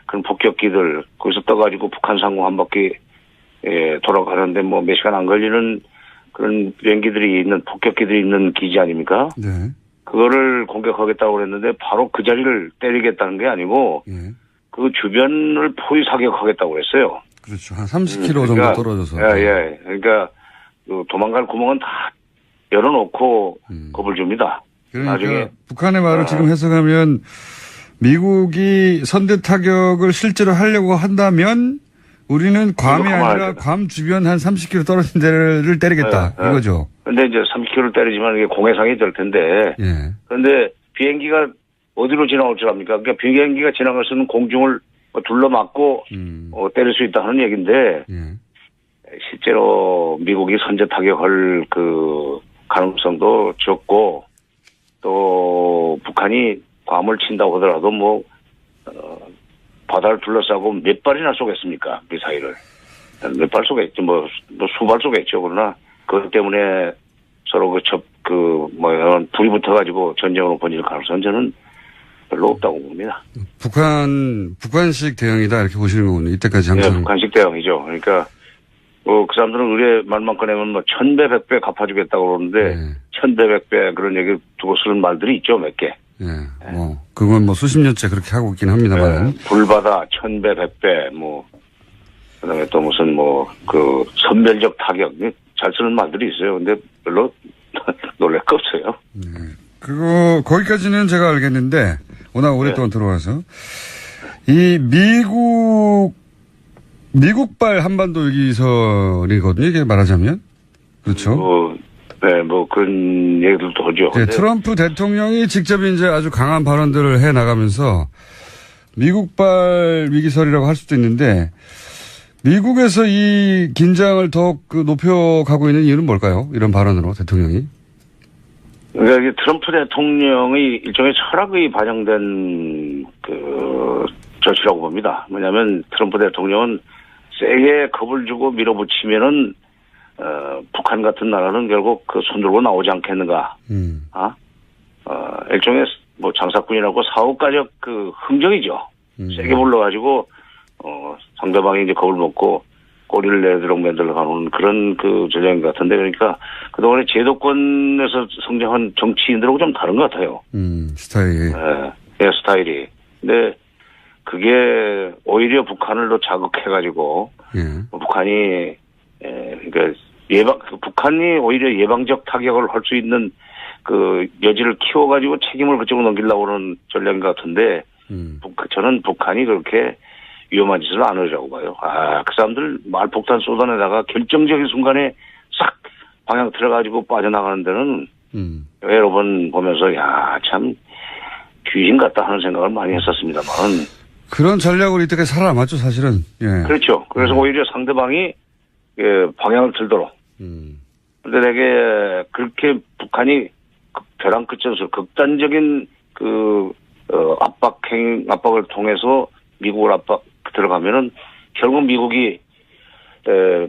그런 폭격기들 거기서 떠가지고 북한 상공 한 바퀴 돌아가는데 몇 시간 안 걸리는 그런 비행기들이 있는 폭격기들이 있는 기지 아닙니까? 네. 그거를 공격하겠다고 그랬는데 바로 그 자리를 때리겠다는 게 아니고 그 주변을 포위 사격하겠다고 그랬어요.
그렇죠. 한 30km 정도 떨어져서.
예. 그러니까 도망갈 구멍은 다 열어놓고 겁을 줍니다.
그러니까
나중에
북한의 말을 지금 해석하면 미국이 선제 타격을 실제로 하려고 한다면 우리는 괌이 아니라 괌 주변 한 30km 떨어진 데를 때리겠다. 이거죠.
근데 이제 30km를 때리지만 이게 공해상이 될 텐데. 그런데 비행기가 어디로 지나올 줄 압니까? 그러니까 비행기가 지나갈 수 있는 공중을 둘러막고 때릴 수 있다는 얘기인데 실제로 미국이 선제 타격할 그 가능성도 적고 또 북한이 괌을 친다고 하더라도 바다를 둘러싸고 몇 발이나 쏘겠습니까? 미사일을. 몇 발 쏘겠지, 뭐 수발 쏘겠죠. 그러나 그것 때문에 서로 불이 붙어가지고 전쟁으로 번질 가능성은 저는 별로 없다고 봅니다.
북한식 대응이다 이렇게 보시는 거군요. 이때까지 항상.
네, 북한식 대응이죠. 그러니까 그 사람들은 의뢰 말만 꺼내면 뭐 1000배, 100배 갚아주겠다고 그러는데
네.
1000배, 100배 그런 얘기 두고 쓰는 말들이 있죠, 몇 개.
예. 뭐 그건 뭐 수십 년째 그렇게 하고 있긴 합니다만.
불바다 1000배, 100배 그다음에 또 무슨 선멸적 타격 잘 쓰는 말들이 있어요. 근데 별로 놀랄 거 없어요.
거기까지는 제가 알겠는데 워낙 오랫동안 들어와서 이 미국발 한반도 위기설이거든요. 이게 말하자면. 그렇죠.
그런 얘기들도 하죠.
네, 트럼프 대통령이 직접 이제 아주 강한 발언들을 해 나가면서 미국발 위기설이라고 할 수도 있는데 미국에서 이 긴장을 더욱 높여가고 있는 이유는 뭘까요? 이런 발언으로 대통령이.
그러니까 트럼프 대통령의 일종의 철학이 반영된 조치라고 봅니다. 뭐냐면 트럼프 대통령은 세게 겁을 주고 밀어붙이면은 북한 같은 나라는 결국 손 들고 나오지 않겠는가. 일종의 장사꾼이라고 사업가적 흥정이죠. 세게 불러가지고 상대방이 이제 겁을 먹고 꼬리를 내도록 만들어가는 그런 전략인 것 같은데, 그러니까 그동안에 제도권에서 성장한 정치인들하고 좀 다른 것 같아요.
스타일이.
네, 스타일이. 근데 그게 오히려 북한을 더 자극해가지고 북한이 그러니까 북한이 오히려 예방적 타격을 할 수 있는 여지를 키워가지고 책임을 그쪽으로 넘기려고 하는 전략인 것 같은데 저는 북한이 그렇게 위험한 짓을 안 하려고 봐요. 그 사람들 말폭탄 쏟아내다가 결정적인 순간에 싹 방향 틀어가지고 빠져나가는 데는 여러 번 보면서 참 귀신 같다 하는 생각을 많이 했었습니다만.
그런 전략으로 이때까지 살아남았죠, 사실은. 예.
그렇죠. 그래서 오히려 상대방이 방향을 틀도록. 근데 되게 그렇게 북한이 벼랑 끝에서 극단적인 압박을 통해서 미국을 들어가면은 결국 미국이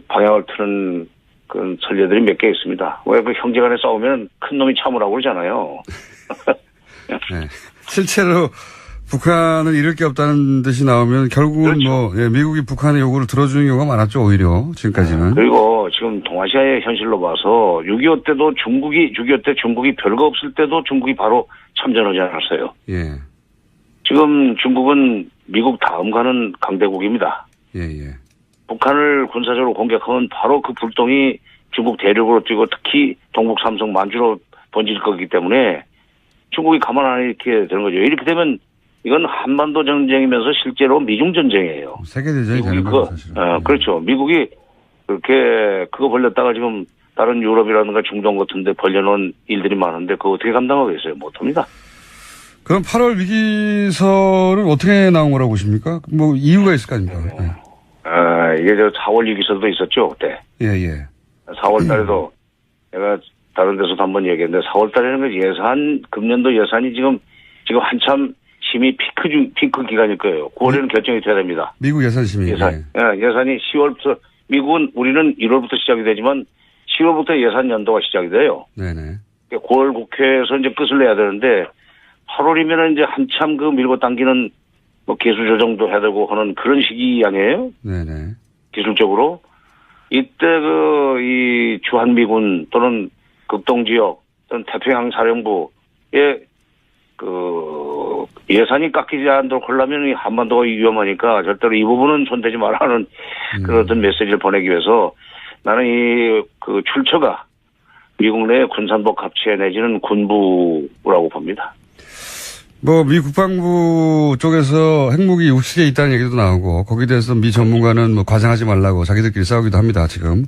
방향을 트는 그런 전례들이 몇 개 있습니다. 왜 형제 간에 싸우면 큰 놈이 참으라고 그러잖아요.
네. 실제로 북한은 잃을 게 없다는 듯이 나오면 결국은
그렇죠.
미국이 북한의 요구를 들어주는 경우가 많았죠, 오히려 지금까지는.
그리고 지금 동아시아의 현실로 봐서 6.25 때도 6.25 때 중국이 별거 없을 때도 중국이 바로 참전하지 않았어요.
예.
지금 중국은 미국 다음 가는 강대국입니다.
예.
북한을 군사적으로 공격하면 바로 그 불똥이 중국 대륙으로 뛰고 특히 동북 삼성 만주로 번질 거기 때문에 중국이 가만 안 이렇게 되는 거죠. 이렇게 되면 이건 한반도 전쟁이면서 실제로 미중 전쟁이에요.
세계대전이 되는 거죠, 사실은.
그렇죠. 미국이 그렇게 그거 벌렸다가 지금 다른 유럽이라든가 중동 같은 데 벌려놓은 일들이 많은데 그거 어떻게 감당하겠어요? 못합니다.
그럼 8월 위기설은 어떻게 나온 거라고 보십니까? 이유가 있을 거 아닙니까?
이게 4월 위기설도 있었죠, 그때.
예.
4월 달에도 내가 다른 데서도 한번 얘기했는데 4월 달에는 금년도 예산이 지금 한참 심의 피크 기간일 거예요. 9월에는 결정이 돼야 됩니다.
미국 예산 심의.
예산이 10월부터, 미국은 1월부터 시작이 되지만 10월부터 예산 연도가 시작이 돼요.
네네.
9월 국회에서 이제 끝을 내야 되는데 8월이면 이제 한참 밀고 당기는 기술 조정도 해야 되고 하는 그런 시기 아니에요?
네네.
기술적으로. 이때 이 주한미군 또는 극동지역 또는 태평양 사령부의 예산이 깎이지 않도록 하려면 한반도가 위험하니까 절대로 이 부분은 손대지 말라는 그런 어떤 메시지를 보내기 위해서 나는 출처가 미국 내 군산복 합체 내지는 군부라고 봅니다.
미 국방부 쪽에서 핵무기 60개 있다는 얘기도 나오고 거기에 대해서 미 전문가는 과장하지 말라고 자기들끼리 싸우기도 합니다, 지금.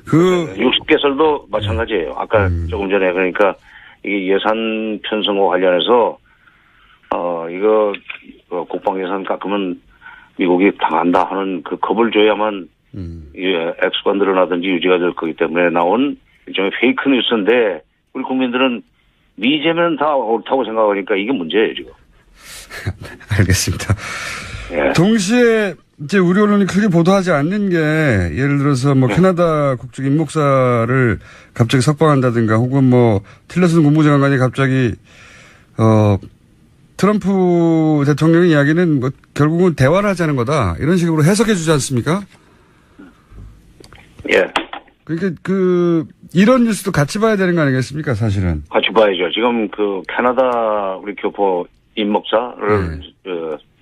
60개설도 마찬가지예요. 아까 조금 전에 그러니까 이게 예산 편성과 관련해서 이거 국방 예산 깎으면 미국이 당한다 하는 겁을 줘야만 액수가 늘어나든지 유지가 될 거기 때문에 나온 일종의 페이크 뉴스인데 우리 국민들은 미제면 다 옳다고 생각하니까 이게 문제예요, 지금.
알겠습니다.
예.
동시에 이제 우리 언론이 크게 보도하지 않는 게 예를 들어서 뭐 캐나다 국적 임목사를 갑자기 석방한다든가 혹은 뭐 틸러슨 국무장관이 갑자기 트럼프 대통령의 이야기는 뭐 결국은 대화를 하자는 거다 이런 식으로 해석해 주지 않습니까?
예.
그러니까 이런 뉴스도 같이 봐야 되는 거 아니겠습니까 사실은?
같이 봐야죠. 지금 그 캐나다 우리 교포 임목사를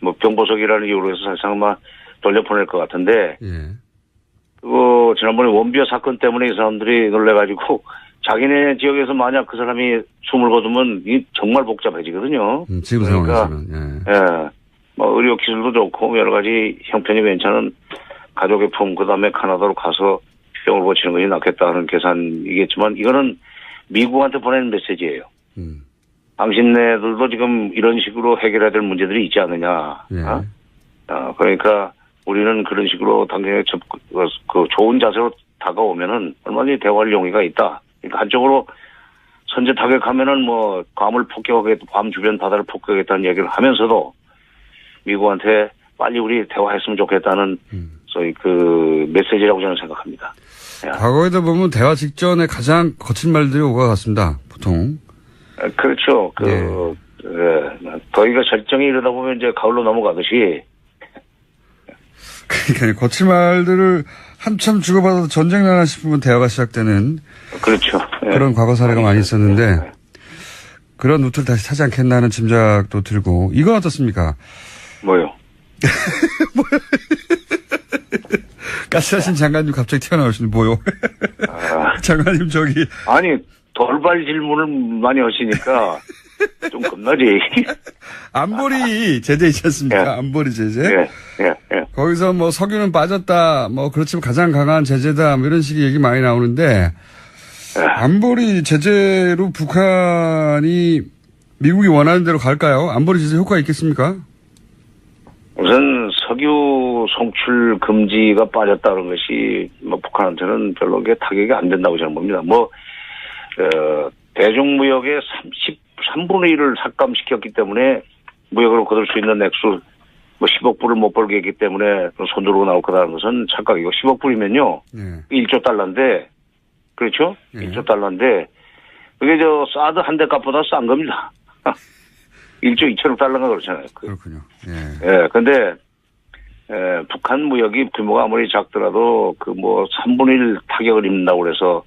뭐 병보석이라는 이유로 해서 사실상 막 돌려보낼 것 같은데
예.
그거 지난번에 원비어 사건 때문에 이 사람들이 놀래가지고 자기네 지역에서 만약 그 사람이 숨을 거두면 이 정말 복잡해지거든요.
지금
그러니까,
상황에서는.
예. 뭐 의료 기술도 좋고 여러 가지 형편이 괜찮은 가족의 품 그다음에 캐나다로 가서 병을 고치는 것이 낫겠다는 계산이겠지만 이거는 미국한테 보내는 메시지예요. 당신네들도 지금 이런 식으로 해결해야 될 문제들이 있지 않느냐.
예.
그러니까 우리는 그런 식으로 당장에 그 좋은 자세로 다가오면은 얼마든지 대화할 용의가 있다. 그러니까 한쪽으로 선제 타격하면은 뭐 괌을 폭격하겠다, 괌 주변 바다를 폭격하겠다는 얘기를 하면서도 미국한테 빨리 우리 대화했으면 좋겠다는 소위 그 메시지라고 저는 생각합니다.
과거에도 보면 대화 직전에 가장 거친 말들이 오고 같습니다. 보통.
그렇죠. 더위가 절정에 이르다 보면 이제 가을로 넘어가듯이.
그러니까 거친 말들을 한참 주고받아도 전쟁 나나 싶으면 대화가 시작되는.
그렇죠.
그런 과거 사례가 많이 있었는데 그런 루트를 다시 타지 않겠나 하는 짐작도 들고 이건 어떻습니까?
뭐요?
가스하신 장관님 갑자기 튀어나오시는 뭐요? 장관님 저기
아니 돌발 질문을 많이 하시니까 좀 겁나지.
안보리 제재 있지 않습니까?
예.
안보리 제재.
예.
거기서 뭐 석유는 빠졌다. 뭐 그렇지만 가장 강한 제재다. 뭐 이런 식의 얘기 많이 나오는데 안보리 제재로 북한이 미국이 원하는 대로 갈까요? 안보리 제재 효과가 있겠습니까?
우선 석유 송출 금지가 빠졌다는 것이 뭐 북한한테는 별로 타격이 안 된다고 저는 봅니다. 대중무역의 3분의 1을 삭감시켰기 때문에 무역으로 거둘 수 있는 액수 뭐 10억 불을 못 벌게 했기 때문에 손 들고 나올 거라는 것은 착각이고 10억 불이면요. 1조 달러인데 그렇죠? 1조 달러인데 그게 사드 한 대 값보다 싼 겁니다. 1조 2천억 달러가 그렇잖아요.
그렇군요.
근데 북한 무역이 규모가 아무리 작더라도 3분의 1 타격을 입는다고 그래서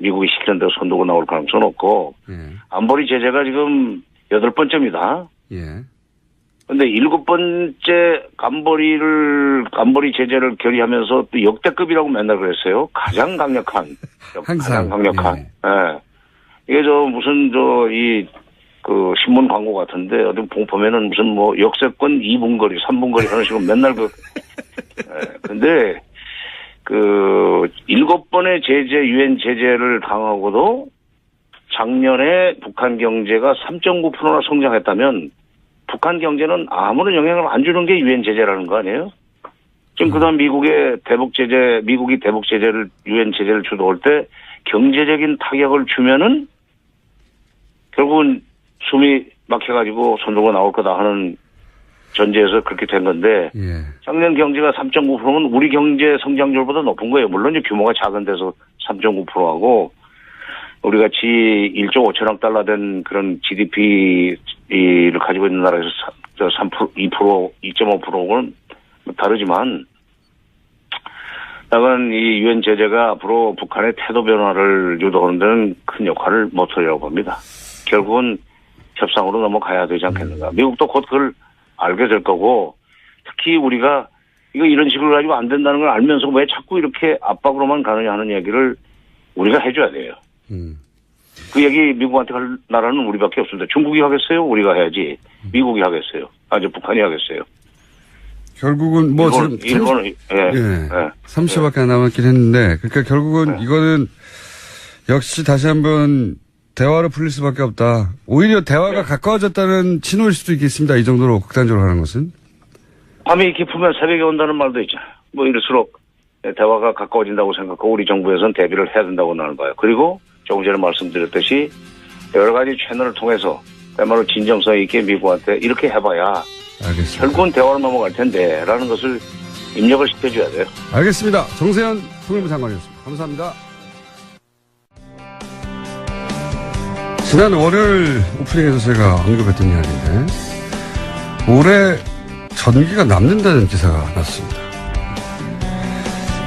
미국이 시키는 대로 손두고 나올 가능성은 없고 안보리 제재가 지금 8번째입니다. 근데 7번째 안보리 제재를 결의하면서 또 역대급이라고 맨날 그랬어요. 가장 강력한.
항상.
가장 강력한. 이게 무슨 신문 광고 같은데 어디 보면은 무슨 역세권 2분 거리, 3분 거리 하는 식으로 맨날 근데 7번의 유엔 제재를 당하고도 작년에 북한 경제가 3.9%나 성장했다면 북한 경제는 아무런 영향을 안 주는 게 유엔 제재라는 거 아니에요? 지금 그다음 미국이 대북 제재를 유엔 제재를 주도할 때 경제적인 타격을 주면은 결국은 숨이 막혀가지고 손들고 나올 거다 하는 전제에서 그렇게 된 건데 작년 경제가 3.9%면 우리 경제 성장률보다 높은 거예요. 물론 이제 규모가 작은 데서 3.9%하고 우리 같이 1조 5천억 달러 된 그런 GDP를 가지고 있는 나라에서 3%, 2%, 2.5%는 다르지만 나는 이 유엔 제재가 앞으로 북한의 태도 변화를 유도하는 데는 큰 역할을 못하려고 봅니다. 결국은 협상으로 넘어가야 되지 않겠는가. 미국도 곧 그걸 알게 될 거고 특히 우리가 이런 식으로 가지고 안 된다는 걸 알면서 왜 자꾸 이렇게 압박으로만 가느냐 하는 얘기를 우리가 해줘야 돼요. 그 얘기 미국한테 할 나라는 우리밖에 없습니다. 중국이 하겠어요? 우리가 해야지. 미국이 하겠어요? 이제 북한이 하겠어요?
결국은
일본은
30초밖에 안 남았긴 했는데 그러니까 결국은 이거는 역시 다시 한번 대화로 풀릴 수밖에 없다. 오히려 대화가 가까워졌다는 신호일 수도 있겠습니다. 이 정도로 극단적으로 하는 것은.
밤이 깊으면 새벽에 온다는 말도 있잖아요. 이럴수록 대화가 가까워진다고 생각하고 우리 정부에서는 대비를 해야 된다고 나는 봐요. 그리고 조금 전에 말씀드렸듯이 여러 가지 채널을 통해서 그야말로 진정성 있게 미국한테 이렇게 해봐야
알겠습니다.
결국은 대화로 넘어갈 텐데라는 것을 입력을 시켜줘야 돼요.
알겠습니다. 정세현 통일부 장관이었습니다. 감사합니다. 지난 월요일 오프닝에서 제가 언급했던 이야기인데 올해 전기가 남는다는 기사가 났습니다.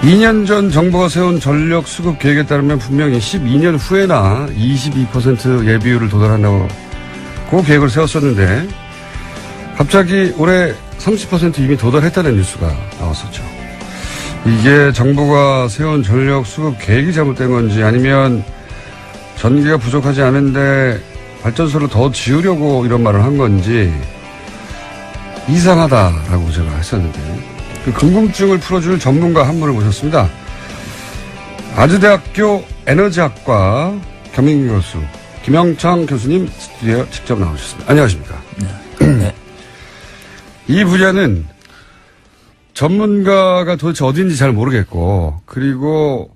2년 전 정부가 세운 전력 수급 계획에 따르면 분명히 12년 후에나 22% 예비율을 도달한다고 그 계획을 세웠었는데 갑자기 올해 30% 이미 도달했다는 뉴스가 나왔었죠. 이게 정부가 세운 전력 수급 계획이 잘못된 건지 아니면 전기가 부족하지 않은데 발전소를 더 지으려고 이런 말을 한 건지 이상하다라고 제가 했었는데 그 궁금증을 풀어줄 전문가 한 분을 모셨습니다. 아주대학교 에너지학과 겸임 교수 김영창 교수님 스튜디오에 직접 나오셨습니다. 안녕하십니까?
네.
이 분야는 전문가가 도대체 어딘지 잘 모르겠고 그리고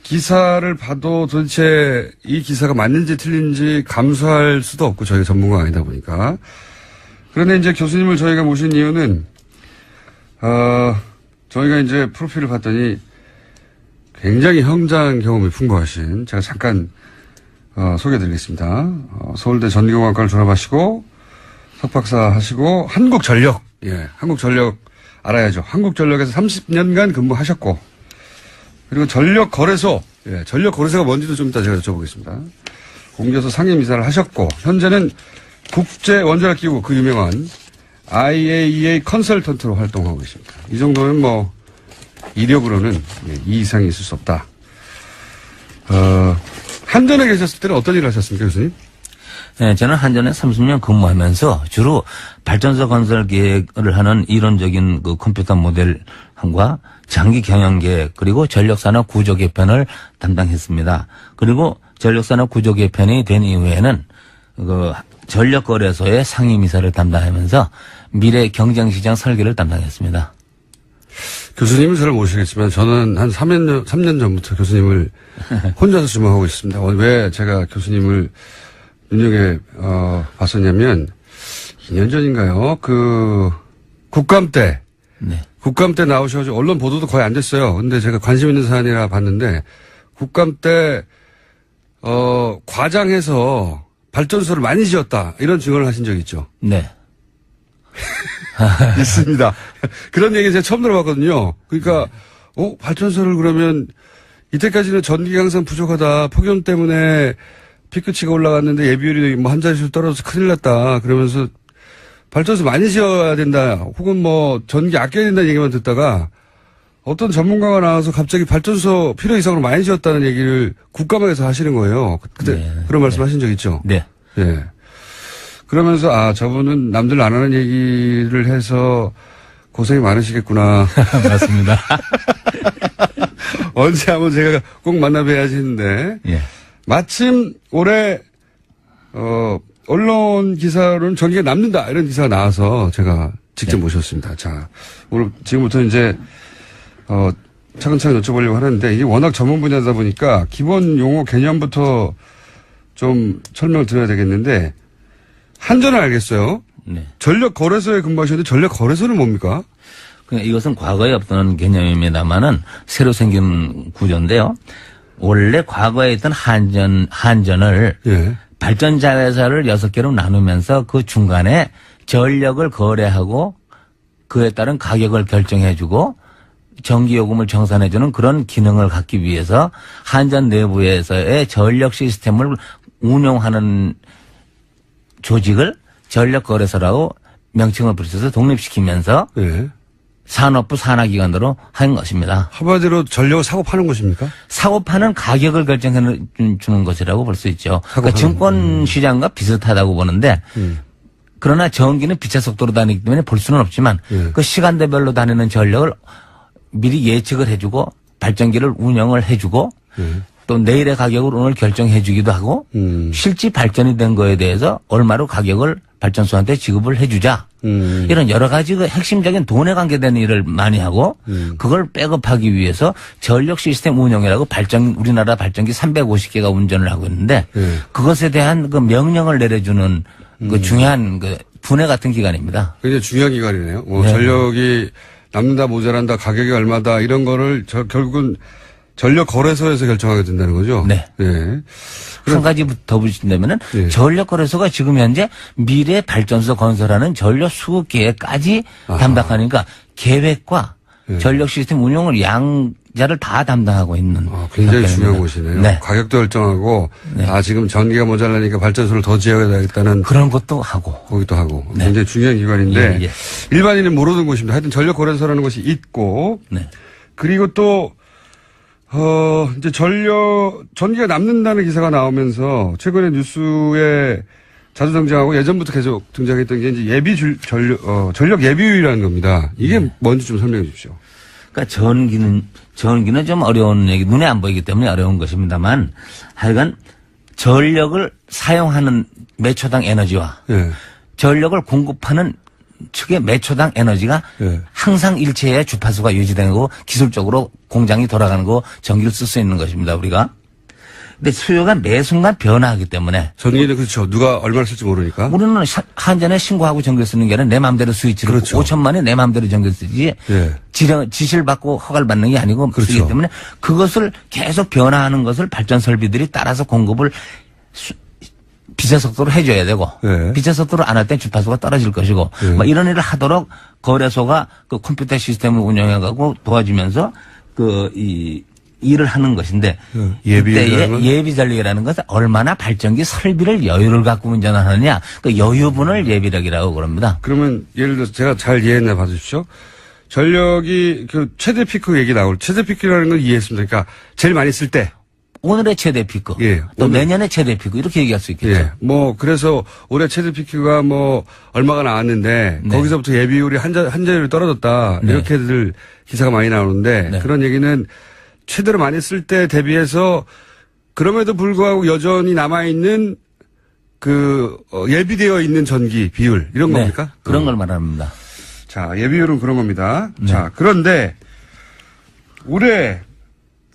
기사를 봐도 도대체 이 기사가 맞는지 틀린지 감수할 수도 없고 저희가 전문가가 아니다 보니까. 그런데 이제 교수님을 저희가 모신 이유는 저희가 이제 프로필을 봤더니 굉장히 현장 경험이 풍부하신 제가 잠깐 소개해드리겠습니다. 서울대 전기공학과를 졸업하시고 석박사 하시고 한국전력 한국전력 알아야죠. 한국전력에서 30년간 근무하셨고 그리고 전력거래소 전력거래소가 뭔지도 좀 이따 제가 여쭤보겠습니다. 공개소 상임이사를 하셨고 현재는 국제원자력기구 그 유명한 IAEA 컨설턴트로 활동하고 계십니다. 이 정도면 뭐 이력으로는 이 이상이 있을 수 없다. 한전에 계셨을 때는 어떤 일을 하셨습니까, 교수님?
네, 저는 한전에 30년 근무하면서 주로 발전소 건설 계획을 하는 이론적인 그 컴퓨터 모델과 장기 경영 계획 그리고 전력산업 구조 개편을 담당했습니다. 그리고 전력산업 구조 개편이 된 이후에는 그 전력거래소의 상임이사를 담당하면서 미래 경쟁시장 설계를 담당했습니다.
교수님은 잘 모르시겠지만 저는 한 3년 전부터 교수님을 혼자서 주목하고 있습니다. 왜 제가 교수님을 눈여겨 봤었냐면 2년 전인가요? 그 국감 때 국감 때 나오셔가지고 언론 보도도 거의 안 됐어요. 근데 제가 관심 있는 사안이라 봤는데 국감 때 과장해서 발전소를 많이 지었다 이런 증언을 하신 적이 있죠.
네.
있습니다. 그런 얘기 제가 처음 들어봤거든요. 그러니까 발전소를 그러면 이때까지는 전기가 항상 부족하다. 폭염 때문에 피크치가 올라갔는데 예비율이 뭐 한 자릿수 떨어져서 큰일 났다. 그러면서 발전소 많이 지어야 된다. 혹은 뭐 전기 아껴야 된다는 얘기만 듣다가 어떤 전문가가 나와서 갑자기 발전소 필요 이상으로 많이 지었다는 얘기를 국감에서 하시는 거예요. 그때 그런 말씀 하신 적 있죠?
네.
예. 그러면서 저분은 남들 안 하는 얘기를 해서 고생이 많으시겠구나.
맞습니다.
언제 한번 제가 꼭 만나 뵈야지 했는데
예.
마침 올해 언론 기사로는 전기가 남는다 이런 기사가 나와서 제가 직접 모셨습니다. 자, 오늘 지금부터 이제 차근차근 여쭤보려고 하는데 이게 워낙 전문 분야다 보니까 기본 용어 개념부터 좀 설명을 드려야 되겠는데 한전은 알겠어요.
네.
전력거래소에 근무하셨는데 전력거래소는 뭡니까?
이것은 과거에 없던 개념입니다만은 새로 생긴 구조인데요. 원래 과거에 있던 한전을 발전자회사를 6개로 나누면서 그 중간에 전력을 거래하고 그에 따른 가격을 결정해주고 전기요금을 정산해주는 그런 기능을 갖기 위해서 한전 내부에서의 전력 시스템을 운영하는 조직을 전력거래소라고 명칭을 붙여서 독립시키면서 산업부 산하기관으로 한 것입니다.
한마디로 전력을 사고 파는 것입니까?
사고 파는 가격을 결정해 주는 것이라고 볼 수 있죠. 그러니까 증권 시장과 비슷하다고 보는데 그러나 전기는 빛의 속도로 다니기 때문에 볼 수는 없지만 그 시간대별로 다니는 전력을 미리 예측을 해주고 발전기를 운영을 해주고 또 내일의 가격을 오늘 결정해 주기도 하고 실제 발전이 된 거에 대해서 얼마로 가격을 발전소한테 지급을 해주자. 이런 여러 가지 그 핵심적인 돈에 관계된 일을 많이 하고 그걸 백업하기 위해서 전력 시스템 운영이라고 우리나라 발전기 350개가 운전을 하고 있는데 그것에 대한 그 명령을 내려주는 그 중요한 그 분해 같은 기간입니다.
굉장히 중요한 기간이네요.
네.
전력이 남는다, 모자란다, 가격이 얼마다 이런 거를 결국은 전력 거래소에서 결정하게 된다는 거죠.
네.
네.
한 가지 더 붙인다면은
예.
전력거래소가 지금 현재 미래 발전소 건설하는 전력 수급 계획까지 담당하니까 계획과
예.
전력 시스템 운용을 양자를 다 담당하고 있는.
굉장히
작가입니다.
중요한 곳이네요.
네.
가격도 결정하고
네.
지금 전기가 모자라니까 발전소를 더 지어야겠다는
그런 것도 하고.
거기도 하고
네.
굉장히 중요한 기관인데
예, 예.
일반인은 모르는 곳입니다. 하여튼 전력 거래소라는 것이 있고
네.
그리고 또 이제 전기가 남는다는 기사가 나오면서 최근에 뉴스에 자주 등장하고 예전부터 계속 등장했던 게 이제 전력 예비율이라는 겁니다. 이게 뭔지 좀 설명해 주십시오.
그러니까 전기는 좀 어려운 얘기, 눈에 안 보이기 때문에 어려운 것입니다만 하여간 전력을 사용하는 매초당 에너지와
예.
전력을 공급하는 측의 매초당 에너지가
예.
항상 일체의 주파수가 유지되고 기술적으로 공장이 돌아가는 거 전기를 쓸 수 있는 것입니다, 우리가. 근데 수요가 매 순간 변화하기 때문에.
전기는 그렇죠. 누가 얼마를 쓸지 모르니까.
우리는 한전에 신고하고 전기를 쓰는 게 아니라 내 마음대로 스위치를
그렇죠.
5천만에 내 마음대로 전기를 쓰지.
예.
지시를 받고 허가를 받는 게 아니고
그렇죠.
쓰기 때문에 그것을 계속 변화하는 것을 발전 설비들이 따라서 공급을 비차 속도로 해줘야 되고
네.
비차 속도로 안 할 땐 주파수가 떨어질 것이고 뭐 이런 일을 하도록 거래소가 그 컴퓨터 시스템을 운영해가고 도와주면서 이 일을 하는 것인데
예비율이라는
예비 전력이라는 것은 얼마나 발전기 설비를 여유를 갖고 운전하느냐 그 여유분을 예비력이라고 그럽니다.
그러면 예를 들어서 제가 잘 이해했나 봐주십시오. 전력이 그 최대 피크 얘기 나올 최대 피크라는 걸 이해했습니다. 그러니까 제일 많이 쓸 때.
오늘의 최대 피크,
예,
또
오늘.
내년의 최대 피크 이렇게 얘기할 수 있겠죠.
예. 그래서 올해 최대 피크가 얼마가 나왔는데
네.
거기서부터 예비율이 한 자율이 떨어졌다.
네.
이렇게들 기사가 많이 나오는데
네.
그런 얘기는 최대로 많이 쓸 때 대비해서 그럼에도 불구하고 여전히 남아있는 예비되어 있는 전기 비율 이런
네,
겁니까?
그런 걸 말합니다.
자, 예비율은 그런 겁니다.
네.
자, 그런데 올해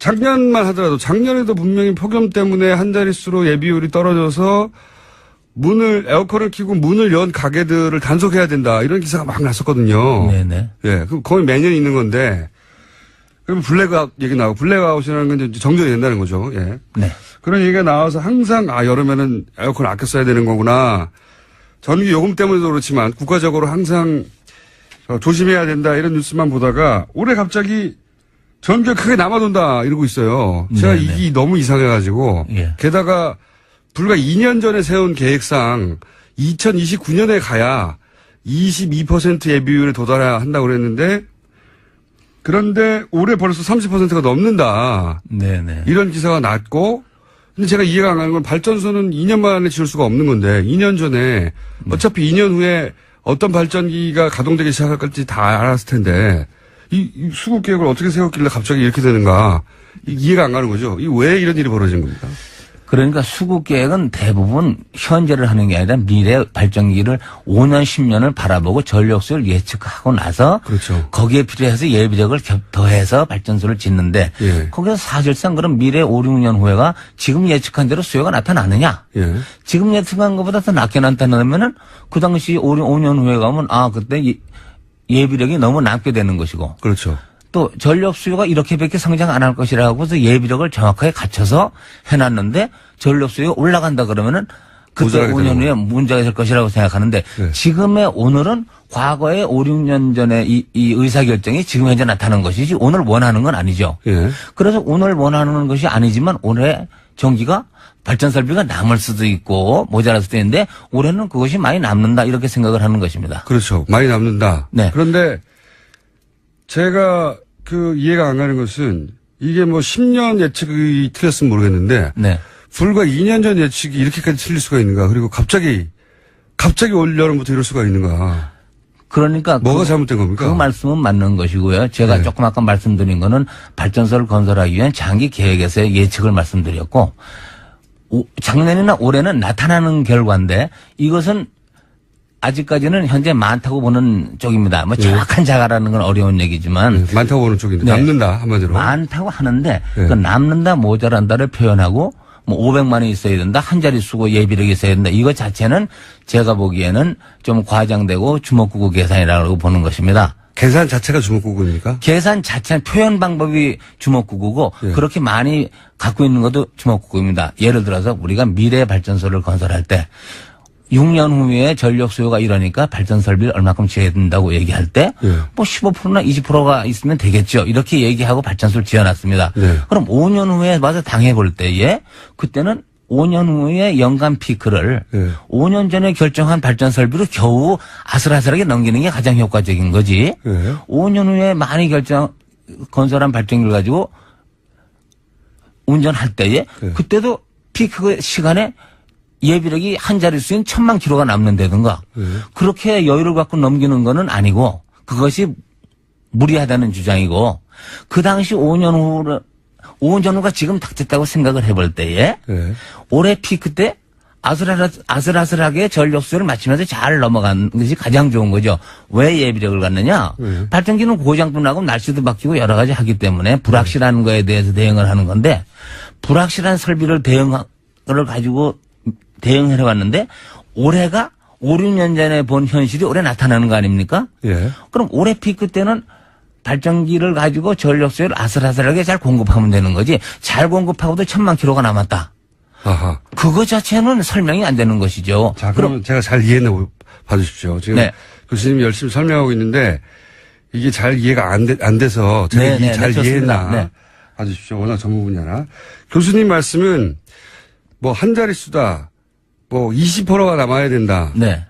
작년만 하더라도 작년에도 분명히 폭염 때문에 한 자릿수로 예비율이 떨어져서 에어컨을 켜고 문을 연 가게들을 단속해야 된다. 이런 기사가 막 났었거든요.
네네.
예, 그럼 거의 매년 있는 건데, 그럼 블랙아웃 얘기 나오고, 블랙아웃이라는 건 이제 정전이 된다는 거죠. 예.
네.
그런 얘기가 나와서 항상, 여름에는 에어컨을 아껴 써야 되는 거구나. 전기 요금 때문에도 그렇지만, 국가적으로 항상 조심해야 된다. 이런 뉴스만 보다가, 올해 갑자기 전기가 크게 남아돈다 이러고 있어요. 제가
네네.
이게 너무 이상해가지고
예.
게다가 불과 2년 전에 세운 계획상 2029년에 가야 22% 예비율에 도달해야 한다고 그랬는데 그런데 올해 벌써 30%가 넘는다.
네네.
이런 기사가 났고 근데 제가 이해가 안 가는 건 발전소는 2년 만에 지을 수가 없는 건데 2년 전에 어차피 2년 후에 어떤 발전기가 가동되기 시작할 건지 다 알았을 텐데 이 수급 계획을 어떻게 세웠길래 갑자기 이렇게 되는가 이해가 안 가는 거죠. 왜 이런 일이 벌어진 겁니까?
그러니까 수급 계획은 대부분 현재를 하는 게 아니라 미래 발전기를 5년, 10년을 바라보고 전력수를 예측하고 나서
그렇죠.
거기에 필요해서 예비력을 더해서 발전소를 짓는데
예.
거기서 사실상 그럼 미래 5, 6년 후에가 지금 예측한 대로 수요가 나타나느냐?
예.
지금 예측한 것보다 더 낮게 나타나면은 그 당시 5년 후에 가면 그때 예비력이 너무 낮게 되는 것이고.
그렇죠.
또 전력 수요가 이렇게밖에 성장 안 할 것이라고 해서 예비력을 정확하게 갖춰서 해놨는데 전력 수요가 올라간다 그러면은 그때 5년 후에 문제가 될 것이라고 생각하는데
네.
지금의 오늘은 과거에 5, 6년 전에 이 의사결정이 지금 현재 나타나는 것이지 오늘 원하는 건 아니죠.
예.
그래서 오늘 원하는 것이 아니지만 올해 전기가 발전 설비가 남을 수도 있고 모자랄 수도 있는데 올해는 그것이 많이 남는다 이렇게 생각을 하는 것입니다.
그렇죠. 많이 남는다.
네.
그런데 제가 이해가 안 가는 것은 이게 10년 예측이 틀렸으면 모르겠는데
네.
불과 2년 전 예측이 이렇게까지 틀릴 수가 있는가? 그리고 갑자기 올 여름부터 이럴 수가 있는가?
그러니까
뭐가 잘못된 겁니까?
그 말씀은 맞는 것이고요. 제가
네.
조금 아까 말씀드린 거는 발전소를 건설하기 위한 장기 계획에서의 예측을 말씀드렸고 작년이나 올해는 나타나는 결과인데 이것은 아직까지는 현재 많다고 보는 쪽입니다. 정확한 자가라는 건 어려운 얘기지만
많다고 보는 쪽인데
네.
남는다 한마디로.
많다고 하는데
네.
그 남는다 모자란다를 표현하고 뭐 500만 원이 있어야 된다. 한 자리 수고 예비력이 있어야 된다. 이거 자체는 제가 보기에는 좀 과장되고 주먹구구 계산이라고 보는 것입니다.
계산 자체가 주먹구구입니까?
계산 자체는 표현 방법이 주먹구구고
예.
그렇게 많이 갖고 있는 것도 주먹구구입니다. 예를 들어서 우리가 미래 발전소를 건설할 때 6년 후에 전력 수요가 이러니까 발전 설비를 얼마큼 지어야 된다고 얘기할 때 뭐 15%나 20%가 있으면 되겠죠. 이렇게 얘기하고 발전소를 지어놨습니다.
네.
그럼 5년 후에 와서 당해볼 때에 그때는 5년 후에 연간 피크를 5년 전에 결정한 발전 설비로 겨우 아슬아슬하게 넘기는 게 가장 효과적인 거지. 5년 후에 많이 건설한 발전기를 가지고 운전할 때에 그때도 피크 시간에 예비력이 한 자릿수인 1000만 킬로가 남는다든가 그렇게 여유를 갖고 넘기는 거는 아니고 그것이 무리하다는 주장이고 그 당시 5년 후가 지금 닥쳤다고 생각을 해볼 때에 올해 피크 때 아슬아슬하게 전력수요를 맞추면서 잘 넘어간 것이 가장 좋은 거죠. 왜 예비력을 갖느냐? 발전기는 고장도 나고 날씨도 바뀌고 여러 가지 하기 때문에 불확실한 거에 대해서 대응을 하는 건데 불확실한 설비를 가지고 대응해 왔는데 올해가 5, 6년 전에 본 현실이 올해 나타나는 거 아닙니까? 예. 그럼 올해 피크 때는 발전기를 가지고 전력수요를 아슬아슬하게 잘 공급하면 되는 거지 잘 공급하고도 1000만 킬로가 남았다. 아하. 그거 자체는 설명이 안 되는 것이죠.
자, 그럼 제가 잘 이해해 봐주십시오. 지금 교수님이 열심히 설명하고 있는데 이게 잘 이해가 안 돼서 제가 이게 잘 이해했나 봐주십시오. 워낙 전문 분야라. 교수님 말씀은 뭐 한 자릿수다. 뭐 20%가 남아야 된다. 네.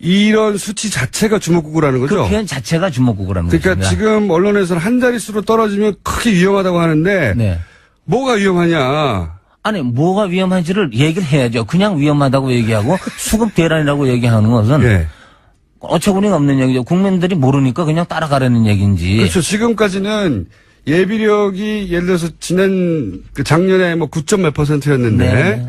이런 수치 자체가 주먹구구라는 거죠?
그 표현 자체가 주먹구구라는
거죠. 그러니까 것입니다. 지금 언론에서는 한 자릿수로 떨어지면 크게 위험하다고 하는데 뭐가 위험하냐?
아니 뭐가 위험한지를 얘기를 해야죠. 그냥 위험하다고 얘기하고 수급 대란이라고 얘기하는 것은 어처구니가 없는 얘기죠. 국민들이 모르니까 그냥 따라가라는 얘기인지.
그렇죠. 지금까지는 예비력이 예를 들어서 작년에 뭐 9점 몇 %였는데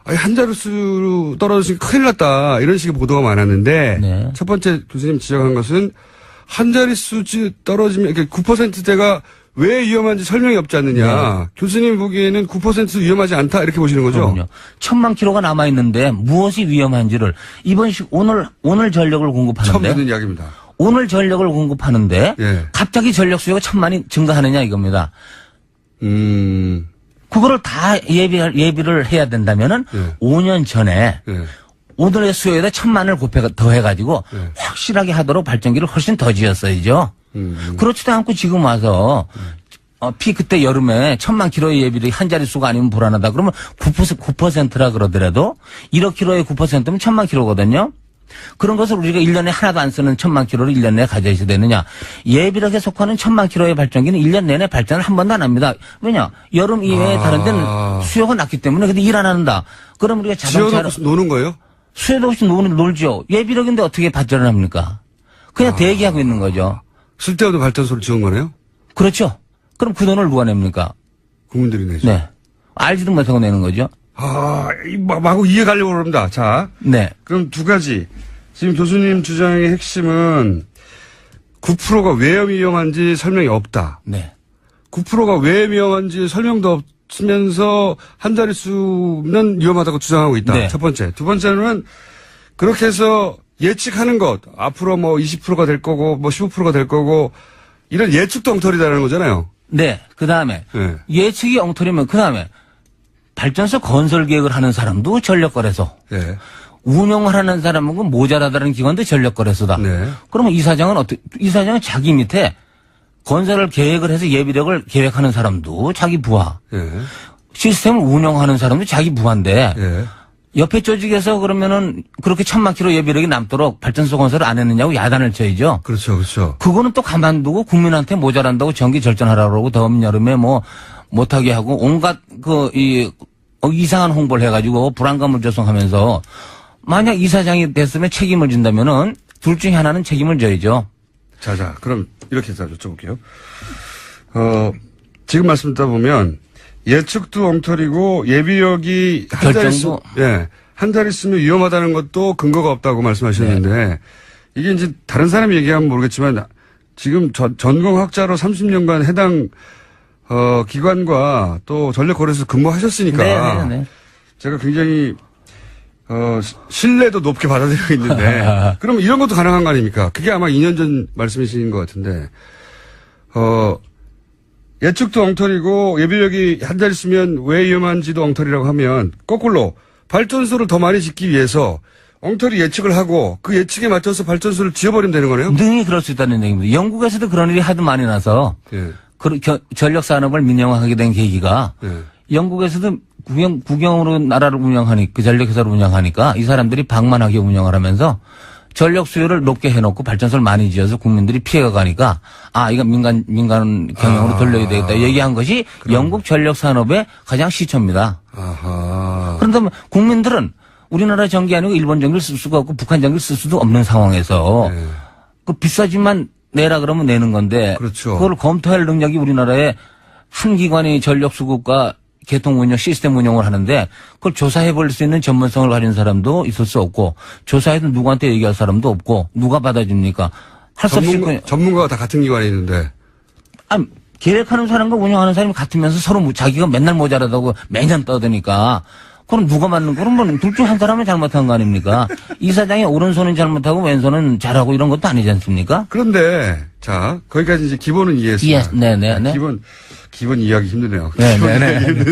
아니, 한 자릿수로 떨어지니까 큰일 났다 이런 식의 보도가 많았는데 첫 번째 교수님 지적한 것은 한 자릿수 떨어지면 9%대가 왜 위험한지 설명이 없지 않느냐. 교수님 보기에는 9% 위험하지 않다 이렇게 보시는 거죠?
그럼요. 1000만 킬로가 남아 있는데 무엇이 위험한지를 오늘 전력을 공급하는데
처음 듣는 이야기입니다.
오늘 전력을 공급하는데 갑자기 전력 수요가 1000만이 증가하느냐 이겁니다. 그거를 다 예비를 해야 된다면은 5년 전에 오늘의 수요에다 1000만을 더해가지고 확실하게 하도록 발전기를 훨씬 더 지었어야죠. 그렇지도 않고 지금 와서 피크 때 여름에 1000만 킬로의 예비력이 한 자릿수가 아니면 불안하다. 그러면 9%라 그러더라도 1억 킬로의 9%면 1000만 킬로거든요. 그런 것을 우리가 1년에 하나도 안 쓰는 1000만 킬로를 1년 내에 가져야 되느냐. 예비력에 속하는 1000만 킬로의 발전기는 1년 내내 발전을 한 번도 안 합니다. 왜냐? 여름 이외에 다른 데는 수요가 낮기 때문에 근데 일 안 한다. 그럼 우리가 자동차로
노는 거예요?
수요도 없이 놀죠. 예비력인데 어떻게 발전을 합니까? 그냥 대기하고 있는 거죠.
쓸데없는 발전소를 지은 거네요?
그렇죠. 그럼 그 돈을 누가 냅니까?
국민들이 내죠.
네. 알지도 못하고 내는 거죠.
마구 이해가려고 그럽니다. 자.
네.
그럼 두 가지. 지금 교수님 주장의 핵심은 9%가 왜 위험한지 설명이 없다.
네.
9%가 왜 위험한지 설명도 없으면서 한 자릿수는 위험하다고 주장하고 있다.
네.
첫 번째. 두 번째는 그렇게 해서 예측하는 것. 앞으로 뭐 20%가 될 거고 뭐 15%가 될 거고 이런 예측도 엉터리다라는 거잖아요.
네. 그 다음에 예측이 엉터리면 그 다음에 발전소 건설 계획을 하는 사람도 전력거래소. 네. 운영을 하는 사람은 모자라다는 기관도 전력거래소다. 네. 그러면 이사장은 자기 밑에 건설을 계획을 해서 예비력을 계획하는 사람도 자기 부하. 네. 시스템을 운영하는 사람도 자기 부하인데 네. 옆에 조직에서 그러면은 그렇게 1000만 킬로 예비력이 남도록 발전소 건설을 안 했느냐고 야단을 쳐야죠.
그렇죠, 그렇죠.
그거는 또 가만두고 국민한테 모자란다고 전기 절전하라고 그러고 더운 여름에 뭐 못하게 하고 온갖 이상한 홍보를 해가지고 불안감을 조성하면서 만약 이사장이 됐으면 책임을 진다면은 둘 중에 하나는 책임을 져야죠.
자, 그럼 이렇게 해서 여쭤볼게요. 지금 말씀 듣다 보면 예측도 엉터리고 예비력이 한 자릿수면 위험하다는 것도 근거가 없다고 말씀하셨는데 이게 이제 다른 사람이 얘기하면 모르겠지만 지금 전공학자로 30년간 해당 기관과 또 전력거래소에서 근무하셨으니까 제가 굉장히 신뢰도 높게 받아들이고 있는데 그럼 이런 것도 가능한 거 아닙니까? 그게 아마 2년 전 말씀이신 것 같은데 예측도 엉터리고 예비력이 한 자리 쓰면 왜 위험한지도 엉터리라고 하면 거꾸로 발전소를 더 많이 짓기 위해서 엉터리 예측을 하고 그 예측에 맞춰서 발전소를 지어버리면 되는 거네요?
능히 그럴 수 있다는 얘기입니다. 영국에서도 그런 일이 하도 많이 나서
예.
전력 산업을 민영화하게 된 계기가
예.
영국에서도 국영으로 나라를 운영하니 그 전력회사를 운영하니까 이 사람들이 방만하게 운영을 하면서 전력 수요를 높게 해놓고 발전소를 많이 지어서 국민들이 피해가 가니까 이거 민간 경영으로 돌려야 되겠다 얘기한 것이 영국 전력 산업의 가장 시초입니다.
아하.
그런데 국민들은 우리나라 전기 아니고 일본 전기를 쓸 수가 없고 북한 전기를 쓸 수도 없는 상황에서
네.
그 비싸지만 내라 그러면 내는 건데
그렇죠.
그걸 검토할 능력이 우리나라에 한 기관이 전력 수급과 개통 운영 시스템 운영을 하는데 그걸 조사해 볼 수 있는 전문성을 가진 사람도 있을 수 없고 조사해도 누구한테 얘기할 사람도 없고 누가 받아줍니까? 할 수 없이
전문가가 다 같은 기관에 있는데.
계획하는 사람과 운영하는 사람이 같으면서 서로 자기가 맨날 모자라다고 매년 떠드니까 그럼 누가 맞는 거는 둘 중 한 사람이 잘못한 거 아닙니까? 이사장의 오른손은 잘못하고 왼손은 잘하고 이런 것도 아니지 않습니까?
그런데 자 거기까지 이제 기본은 이해했어요.
네네네.
기본 이해하기 힘드네요.
네네네.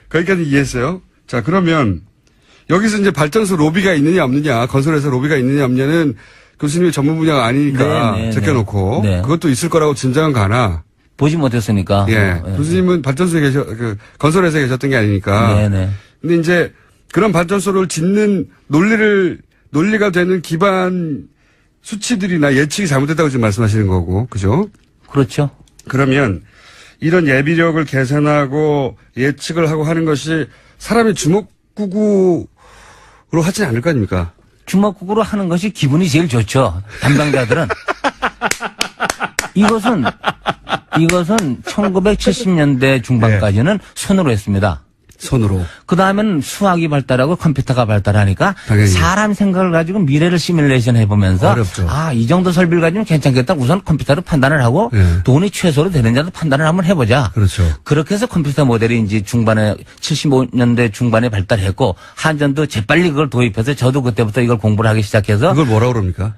거기까지 이해했어요. 자 그러면 여기서 이제 발전소 로비가 있느냐 없느냐 건설회사 로비가 있느냐 없느냐는 교수님의 전문 분야가 아니니까
네네네.
제껴놓고
네.
그것도 있을 거라고 짐작은 가나.
보지 못했으니까.
예. 교수님은 발전소에 건설회사에 계셨던 게 아니니까.
네네.
근데 이제 그런 발전소를 짓는 논리가 되는 기반 수치들이나 예측이 잘못됐다고 지금 말씀하시는 거고, 그죠?
그렇죠.
그러면 이런 예비력을 계산하고 예측을 하고 하는 것이 사람의 주먹구구로 하진 않을 거 아닙니까?
주먹구구로 하는 것이 기분이 제일 좋죠. 담당자들은. 이것은 1970년대 중반까지는 손으로 했습니다.
손으로.
그 다음에는 수학이 발달하고 컴퓨터가 발달하니까
당연히.
사람 생각을 가지고 미래를 시뮬레이션 해보면서
어렵죠.
이 정도 설비를 가지면 괜찮겠다. 우선 컴퓨터로 판단을 하고 돈이 최소로 되느냐도 판단을 한번 해보자.
그렇죠.
그렇게 해서 컴퓨터 모델이 이제 중반에 75년대 중반에 발달했고 한전도 재빨리 그걸 도입해서 저도 그때부터 이걸 공부를 하기 시작해서
그걸 뭐라고 그럽니까?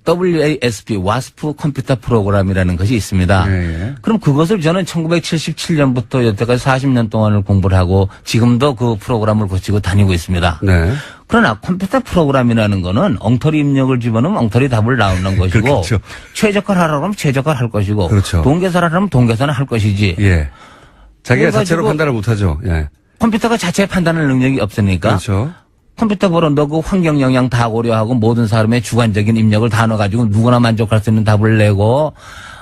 WASP, 와스프 컴퓨터 프로그램이라는 것이 있습니다.
예.
그럼 그것을 저는 1977년부터 여태까지 40년 동안을 공부를 하고 지금도 그 프로그램을 고치고 다니고 있습니다.
네.
그러나 컴퓨터 프로그램이라는 거는 엉터리 입력을 집어넣으면 엉터리 답을 나오는 것이고
그렇죠.
최적화를 하라고 하면 최적화를 할 것이고
그렇죠.
동계산을 하면 동계산을 할 것이지.
예. 자기가
그래가지고
자체로 판단을 못 하죠. 예.
컴퓨터가 자체 판단할 능력이 없으니까
그렇죠.
컴퓨터 보러 그 환경 영향 다 고려하고 모든 사람의 주관적인 입력을 다 넣어가지고 누구나 만족할 수 있는 답을 내고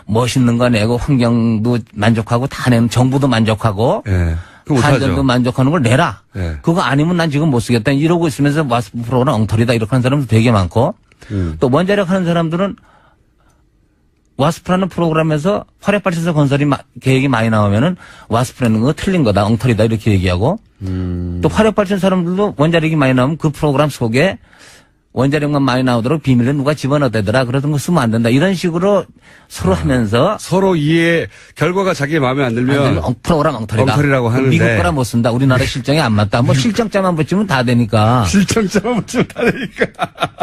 멋있는 거 내고 환경도 만족하고 다 내는 정부도 만족하고
예. 그거 못 하죠.
한전도 만족하는 걸 내라.
예.
그거 아니면 난 지금 못 쓰겠다. 이러고 있으면서 와스프 프로그램 엉터리다 이렇게 하는 사람도 되게 많고 또 원자력 하는 사람들은 와스프라는 프로그램에서 화력발전소 건설이 계획이 많이 나오면은 와스프라는 거 틀린 거다, 엉터리다 이렇게 얘기하고 또 화력발전 사람들도 원자력이 많이 나오면 그 프로그램 속에 원자력만 많이 나오도록 비밀을 누가 집어넣대더라. 그러던 거 쓰면 안 된다. 이런 식으로 서로 하면서
서로 이해 결과가 자기 마음에 안 들면
프로그램 엉터리다.
엉터리라고 하는데
미국 거라 못 쓴다. 우리나라 실정에 안 맞다. 뭐 실정자만 붙이면 다 되니까.
실정자만 붙이면 다 되니까.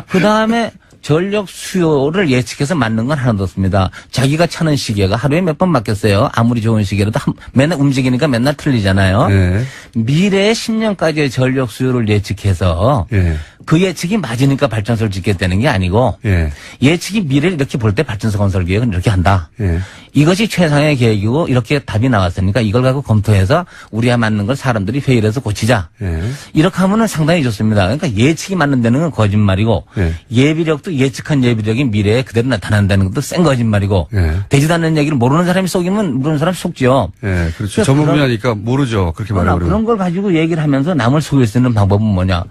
그 다음에 전력 수요를 예측해서 맞는 건 하나도 없습니다. 자기가 차는 시계가 하루에 몇 번 맞겠어요. 아무리 좋은 시계라도 맨날 움직이니까 맨날 틀리잖아요.
네.
미래의 10년까지의 전력 수요를 예측해서
예.
그 예측이 맞으니까 발전소를 짓겠다는 게 아니고
예.
예측이 미래를 이렇게 볼 때 발전소 건설 계획은 이렇게 한다.
예.
이것이 최상의 계획이고 이렇게 답이 나왔으니까 이걸 갖고 검토해서 우리와 맞는 걸 사람들이 회의를 해서 고치자.
예.
이렇게 하면은 상당히 좋습니다. 그러니까 예측이 맞는 데는 건 거짓말이고
예.
예비력도 예측한 예비력이 미래에 그대로 나타난다는 것도 센 거짓말이고
예.
되지도 않는 얘기를 모르는 사람이 속이면 모르는 사람 속지요.
예. 그렇죠. 전문 분야니까 모르죠. 그렇게 말하면.
그런 걸 가지고 얘기를 하면서 남을 속일 수 있는 방법은 뭐냐.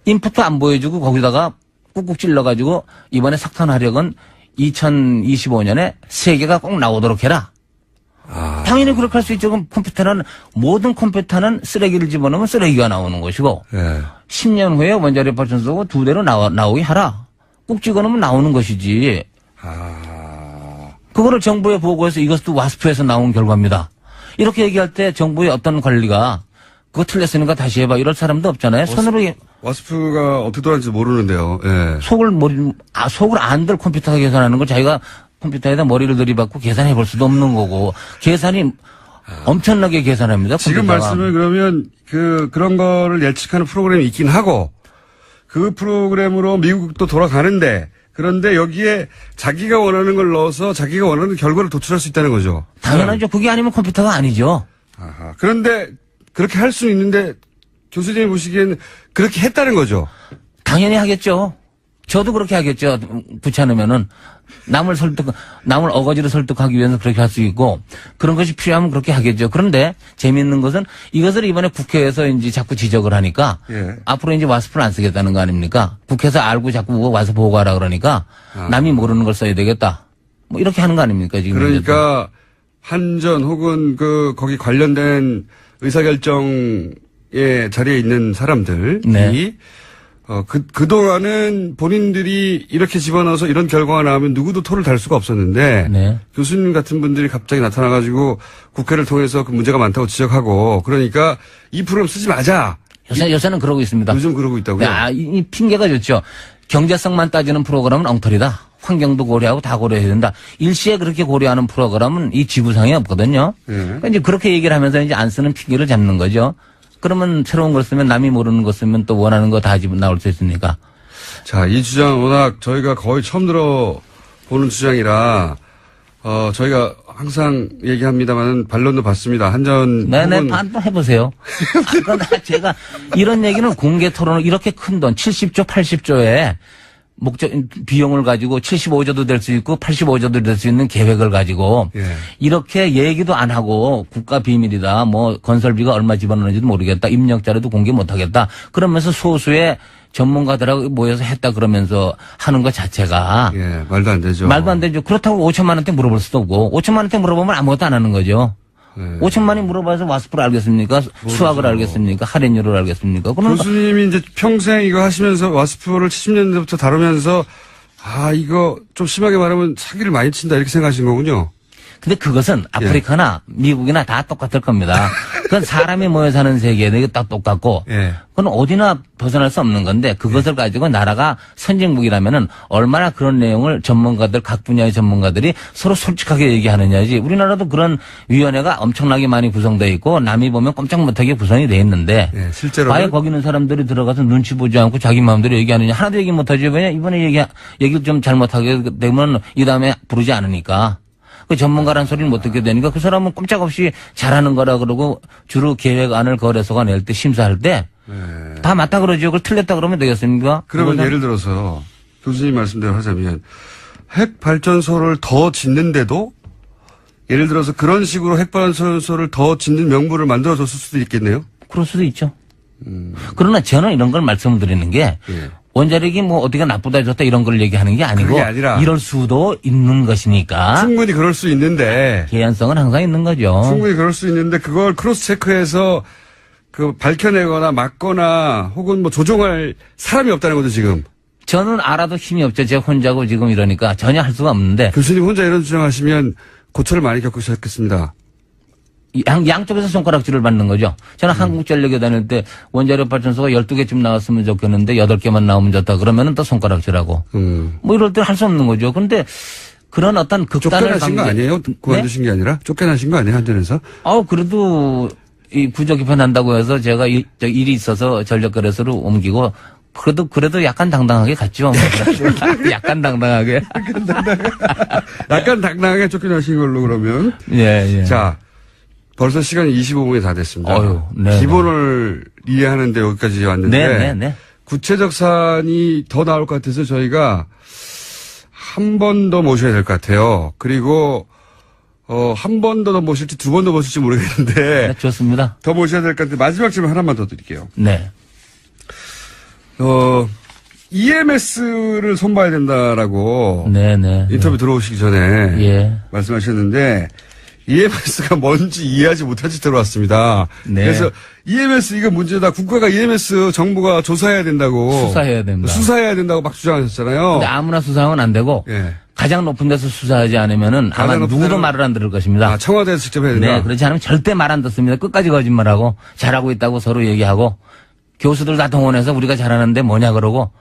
인풋도 안 보여주고 거기다가 꾹꾹 찔러가지고 이번에 석탄 화력은 2025년에 세계가 꼭 나오도록 해라. 당연히 그렇게 할 수 있죠. 그럼 모든 컴퓨터는 쓰레기를 집어넣으면 쓰레기가 나오는 것이고
예.
10년 후에 원자력 발전소가 2대로 나오게 하라. 꾹 찍어놓으면 나오는 것이지. 그거를 정부에 보고해서 이것도 와스프에서 나온 결과입니다. 이렇게 얘기할 때 정부의 어떤 관리가 그거 틀렸으니까 다시 해봐. 이럴 사람도 없잖아요. 손으로
와스프가 어떻게 돌아가는지 모르는데요. 예.
속을 안 들 컴퓨터가 계산하는 걸 자기가 컴퓨터에다 머리를 들이받고 계산해 볼 수도 없는 거고 계산이 엄청나게 계산합니다.
지금
컴퓨터가.
말씀은 그러면 그런 거를 예측하는 프로그램이 있긴 하고 그 프로그램으로 미국도 돌아가는데 그런데 여기에 자기가 원하는 걸 넣어서 자기가 원하는 결과를 도출할 수 있다는 거죠.
당연하죠. 그게 아니면 컴퓨터가 아니죠.
아하. 그런데 그렇게 할 수는 있는데 교수님이 보시기에는 그렇게 했다는 거죠.
당연히 하겠죠. 저도 그렇게 하겠죠. 귀찮으면은 남을 어거지로 설득하기 위해서 그렇게 할 수 있고 그런 것이 필요하면 그렇게 하겠죠. 그런데 재미있는 것은 이것을 이번에 국회에서 이제 자꾸 지적을 하니까
예.
앞으로 이제 와스프를 안 쓰겠다는 거 아닙니까? 국회에서 알고 자꾸 와서 보고하라 그러니까 남이 모르는 걸 써야 되겠다. 뭐 이렇게 하는 거 아닙니까 지금?
그러니까 한전 혹은 거기 관련된 의사결정의 자리에 있는 사람들이
네.
그동안은 본인들이 이렇게 집어넣어서 이런 결과가 나오면 누구도 토를 달 수가 없었는데
네.
교수님 같은 분들이 갑자기 나타나가지고 국회를 통해서 그 문제가 많다고 지적하고 그러니까 이 프로그램 쓰지 마자.
요새는 그러고 있습니다.
요즘 그러고 있다고요?
이 핑계가 좋죠. 경제성만 따지는 프로그램은 엉터리다. 환경도 고려하고 다 고려해야 된다. 일시에 그렇게 고려하는 프로그램은 이 지구상에 없거든요. 그러니까 이제 그렇게 얘기를 하면서 이제 안 쓰는 핑계를 잡는 거죠. 그러면 새로운 걸 쓰면 남이 모르는 거 쓰면 또 원하는 거 다 집 나올 수 있으니까.
자, 이 주장 워낙 저희가 거의 처음 들어보는 주장이라 저희가 항상 얘기합니다만 반론도 받습니다. 한전
네네, 반론 해보세요. 그러나 제가 이런 얘기는 공개 토론을 이렇게 큰 돈 70조, 80조에 비용을 가지고 75조도 될 수 있고 85조도 될 수 있는 계획을 가지고
예.
이렇게 얘기도 안 하고 국가 비밀이다. 뭐 건설비가 얼마 집어넣는지도 모르겠다. 입력자료도 공개 못 하겠다. 그러면서 소수의 전문가들하고 모여서 했다 그러면서 하는 것 자체가
예, 말도 안 되죠.
말도 안 되죠. 그렇다고 5천만 원대 물어볼 수도 없고 5천만 원대 물어보면 아무것도 안 하는 거죠.
네.
5천만이 물어봐서 와스프를 알겠습니까? 수학을 알겠습니까? 할인율을 알겠습니까? 그러니까
교수님이 이제 평생 이거 하시면서 와스프를 70년대부터 다루면서 이거 좀 심하게 말하면 사기를 많이 친다 이렇게 생각하신 거군요.
근데 그것은 아프리카나 미국이나 다 똑같을 겁니다. 그건 사람이 모여 사는 세계에 이게 딱 똑같고
예.
그건 어디나 벗어날 수 없는 건데 그것을 가지고 나라가 선진국이라면은 얼마나 그런 내용을 전문가들 각 분야의 전문가들이 서로 솔직하게 얘기하느냐지. 우리나라도 그런 위원회가 엄청나게 많이 구성되어 있고 남이 보면 꼼짝 못하게 구성이 돼 있는데
예, 실제로
아예 거기 있는 사람들이 들어가서 눈치 보지 않고 자기 마음대로 얘기하느냐. 하나도 얘기 못하죠. 왜냐 이번에 얘기를 좀 잘못하게 되면 이 다음에 부르지 않으니까. 그 전문가란 소리는 못 듣게 되니까 그 사람은 꼼짝없이 잘하는 거라 그러고 주로 계획안을 거래소가 낼 때 심사할 때 다 맞다 그러죠. 그걸 틀렸다 그러면 되겠습니까?
그러면 예를 들어서 교수님 말씀대로 하자면 핵 발전소를 더 짓는데도 예를 들어서 그런 식으로 핵 발전소를 더 짓는 명분을 만들어줬을 수도 있겠네요.
그럴 수도 있죠. 그러나 저는 이런 걸 말씀을 드리는 게
예.
원자력이 뭐 어디가 나쁘다 좋다 이런 걸 얘기하는 게 아니고
그게 아니라
이럴 수도 있는 것이니까
충분히 그럴 수 있는데
개연성은 항상 있는 거죠.
충분히 그럴 수 있는데 그걸 크로스 체크해서 밝혀내거나 막거나 혹은 뭐 조종할 사람이 없다는 거죠 지금.
저는 알아도 힘이 없죠. 제가 혼자고 지금 이러니까 전혀 할 수가 없는데
교수님 혼자 이런 주장하시면 고초를 많이 겪으셨겠습니다.
양쪽에서 손가락질을 받는 거죠. 저는 한국전력에 다닐 때 원자력 발전소가 12개쯤 나왔으면 좋겠는데 8개만 나오면 좋다. 그러면은 또 손가락질하고. 뭐 이럴 때 할 수 없는 거죠. 근데 그런 어떤 극단을
쫓겨나신 거 아니에요? 그만두신 게 아니라? 쫓겨나신 거 아니에요? 한전에서?
그래도 이 부조 개편한다고 해서 제가 일이 있어서 전력거래소로 옮기고 그래도 약간 당당하게 갔죠. 약간 당당하게.
약간 당당하게 쫓겨나신 걸로 그러면.
예.
자. 벌써 시간이 25분이 다 됐습니다.
네.
기본을 이해하는데 여기까지 왔는데
네.
구체적 사안이 더 나올 것 같아서 저희가 한 번 더 모셔야 될 것 같아요. 그리고 한 번 더 모실지 두 번 더 모실지 모르겠는데
네, 좋습니다.
더 모셔야 될 것 같은데 마지막 질문 하나만 더 드릴게요.
네.
EMS를 손봐야 된다라고
네.
인터뷰 들어오시기 전에
예.
말씀하셨는데 EMS가 뭔지 이해하지 못한 채 들어왔습니다.
네.
그래서 EMS 이거 문제다. 국가가 EMS 정부가 조사해야 된다고.
수사해야 된다.
수사해야 된다고 막 주장하셨잖아요.
근데 아무나 수사하면 안 되고
예.
가장 높은 데서 수사하지 않으면은 아마 누구도 말을 안 들을 것입니다.
아, 청와대에서 직접 해야 된다?
네, 그렇지 않으면 절대 말 안 듣습니다. 끝까지 거짓말하고 잘하고 있다고 서로 얘기하고 교수들 다 동원해서 우리가 잘하는데 뭐냐 그러고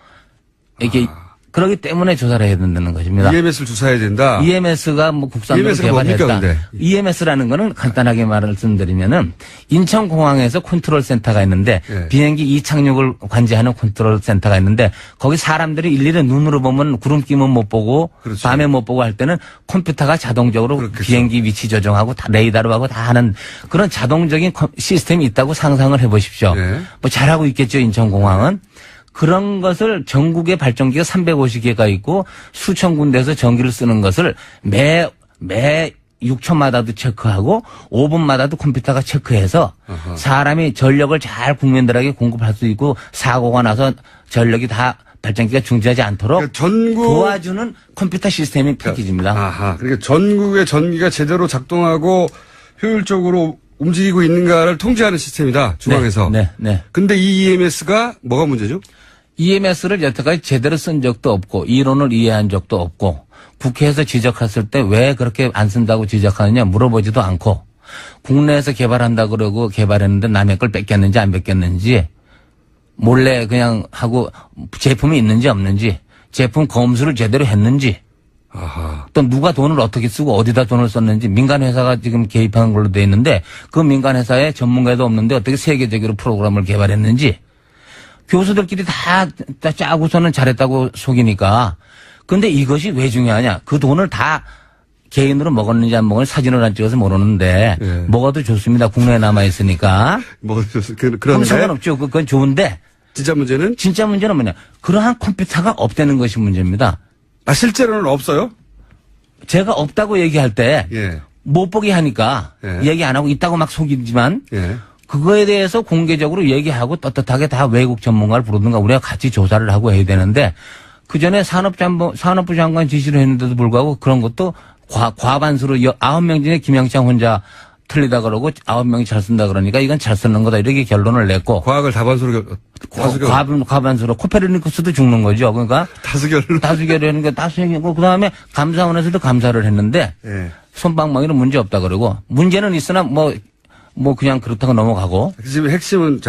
이렇게 그러기 때문에 조사를 해야 된다는 것입니다.
EMS를 조사해야 된다?
EMS가 뭐 국산으로
EMS가
개발했다.
뭡니까, 근데?
EMS라는 거는 간단하게 말씀드리면은 인천공항에서 컨트롤 센터가 있는데
예.
비행기 이착륙을 관제하는 컨트롤 센터가 있는데 거기 사람들이 일일이 눈으로 보면 구름끼면 못 보고
그렇죠.
밤에 못 보고 할 때는 컴퓨터가 자동적으로
그렇겠죠.
비행기 위치 조정하고 다 레이더로 하고 다 하는 그런 자동적인 시스템이 있다고 상상을 해보십시오.
예.
뭐 잘하고 있겠죠, 인천공항은. 그런 것을 전국에 발전기가 350개가 있고 수천 군데에서 전기를 쓰는 것을 매 6초마다도 체크하고 5분마다도 컴퓨터가 체크해서
아하.
사람이 전력을 잘 국민들에게 공급할 수 있고 사고가 나서 전력이 다 발전기가 중지하지 않도록
그러니까 전국
도와주는 컴퓨터 시스템이 패키지입니다.
아하. 그러니까 전국의 전기가 제대로 작동하고 효율적으로 움직이고 있는가를 통제하는 시스템이다. 중앙에서.
네.
근데 이 EMS가 뭐가 문제죠?
EMS를 여태까지 제대로 쓴 적도 없고 이론을 이해한 적도 없고 국회에서 지적했을 때 왜 그렇게 안 쓴다고 지적하느냐 물어보지도 않고 국내에서 개발한다 그러고 개발했는데 남의 걸 뺏겼는지 안 뺏겼는지 몰래 그냥 하고 제품이 있는지 없는지 제품 검수를 제대로 했는지
아하.
또 누가 돈을 어떻게 쓰고 어디다 돈을 썼는지 민간 회사가 지금 개입한 걸로 돼 있는데 그 민간 회사에 전문가도 없는데 어떻게 세계적으로 프로그램을 개발했는지 교수들끼리 다 짜고서는 잘했다고 속이니까. 근데 이것이 왜 중요하냐. 그 돈을 다 개인으로 먹었는지 안 먹었는지 사진을 안 찍어서 모르는데
예.
먹어도 좋습니다. 국내에 남아있으니까.
그런데.
그럼 상관없죠. 그건 좋은데
진짜 문제는?
진짜 문제는 뭐냐. 그러한 컴퓨터가 없다는 것이 문제입니다.
아, 실제로는 없어요?
제가 없다고 얘기할 때 못
예.
보게 하니까
예.
얘기 안 하고 있다고 막 속이지만
예.
그거에 대해서 공개적으로 얘기하고 떳떳하게 다 외국 전문가를 부르든가 우리가 같이 조사를 하고 해야 되는데 그 전에 산업부 장관 지시를 했는데도 불구하고 그런 것도 과반수로 9명 중에 김영창 혼자 틀리다 그러고 9명이 잘 쓴다 그러니까 이건 잘 쓰는 거다 이렇게 결론을 냈고
과학을 다반수로
과반수로 코페르니쿠스도 죽는 거죠. 그러니까
다수결로.
다수결이라는 게 다수결이고 그다음에 감사원에서도 감사를 했는데
예.
손방망이는 문제 없다 그러고 문제는 있으나 뭐 그냥 그렇다고 넘어가고
지금 핵심은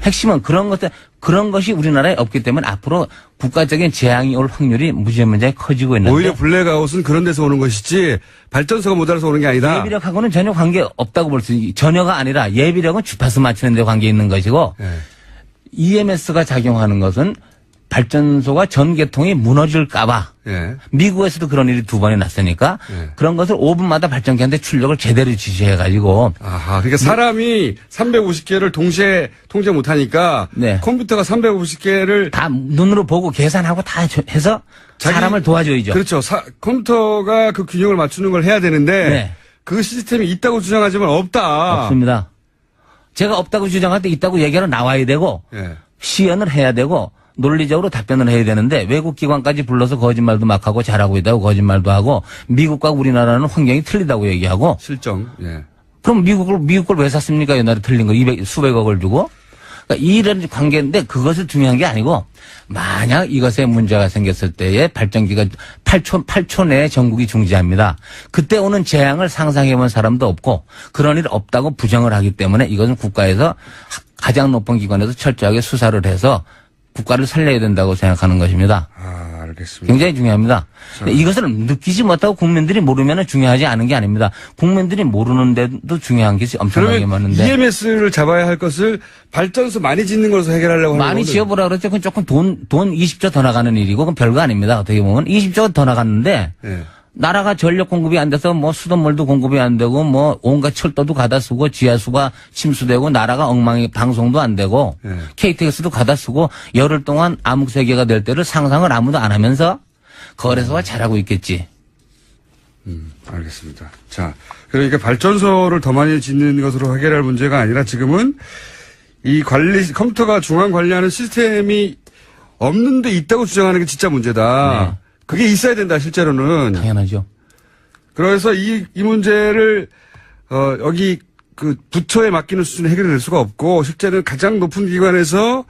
핵심은 그런 것이 우리나라에 없기 때문에 앞으로 국가적인 재앙이 올 확률이 무지무지하게 커지고 있는데
오히려 블랙아웃은 그런 데서 오는 것이지 발전소가 모자라서 오는 게 아니다.
예비력하고는 전혀 관계 없다고 볼 수 있지. 전혀가 아니라 예비력은 주파수 맞추는 데 관계 있는 것이고
예.
EMS가 작용하는 것은 발전소가 전개통이 무너질까봐
예.
미국에서도 그런 일이 2번이 났으니까
예.
그런 것을 5분마다 발전기한테 출력을 제대로 지시해가지고
아하. 그러니까 사람이 350개를 동시에 통제 못하니까
네.
컴퓨터가 350개를
다 눈으로 보고 계산하고 다 해서 사람을 도와줘야죠.
그렇죠. 컴퓨터가 그 균형을 맞추는 걸 해야 되는데
네.
그 시스템이 있다고 주장하지만 없다.
없습니다. 제가 없다고 주장할 때 있다고 얘기하러 나와야 되고
예.
시연을 해야 되고 논리적으로 답변을 해야 되는데 외국 기관까지 불러서 거짓말도 막 하고 잘하고 있다고 거짓말도 하고 미국과 우리나라는 환경이 틀리다고 얘기하고
실정. 예.
그럼 미국 걸 왜 샀습니까? 옛날에 틀린 거 수백억을 주고. 그러니까 이런 관계인데 그것을 중요한 게 아니고 만약 이것에 문제가 생겼을 때에 발전기가 8초 내에 전국이 중지합니다. 그때 오는 재앙을 상상해 본 사람도 없고 그런 일 없다고 부정을 하기 때문에 이것은 국가에서 가장 높은 기관에서 철저하게 수사를 해서 국가를 살려야 된다고 생각하는 것입니다.
아, 알겠습니다.
굉장히 중요합니다. 이것을 느끼지 못하고 국민들이 모르면 중요하지 않은 게 아닙니다. 국민들이 모르는데도 중요한 게 엄청나게
그러면
많은데.
EMS를 잡아야 할 것을 발전소 많이 짓는 걸로 해결하려고 하는
많이
거는
지어보라 그랬죠. 그건 조금 돈 20조 더 나가는 일이고 그건 별거 아닙니다. 어떻게 보면 20조 더 나갔는데
예.
나라가 전력 공급이 안 돼서 뭐 수돗물도 공급이 안 되고 뭐 온갖 철도도 가다 쓰고 지하수가 침수되고 나라가 엉망이 방송도 안 되고
예.
KTX도 가다 쓰고 열흘 동안 암흑 세계가 될 때를 상상을 아무도 안 하면서 거래소가 잘하고 있겠지.
알겠습니다. 자, 그러니까 발전소를 더 많이 짓는 것으로 해결할 문제가 아니라 지금은 이 컴퓨터가 중앙 관리하는 시스템이 없는데 있다고 주장하는 게 진짜 문제다.
네.
그게 있어야 된다, 실제로는.
당연하죠.
그래서 이 문제를, 여기 그 부처에 맡기는 수준에 해결될 수가 없고, 실제는 가장 높은 기관에서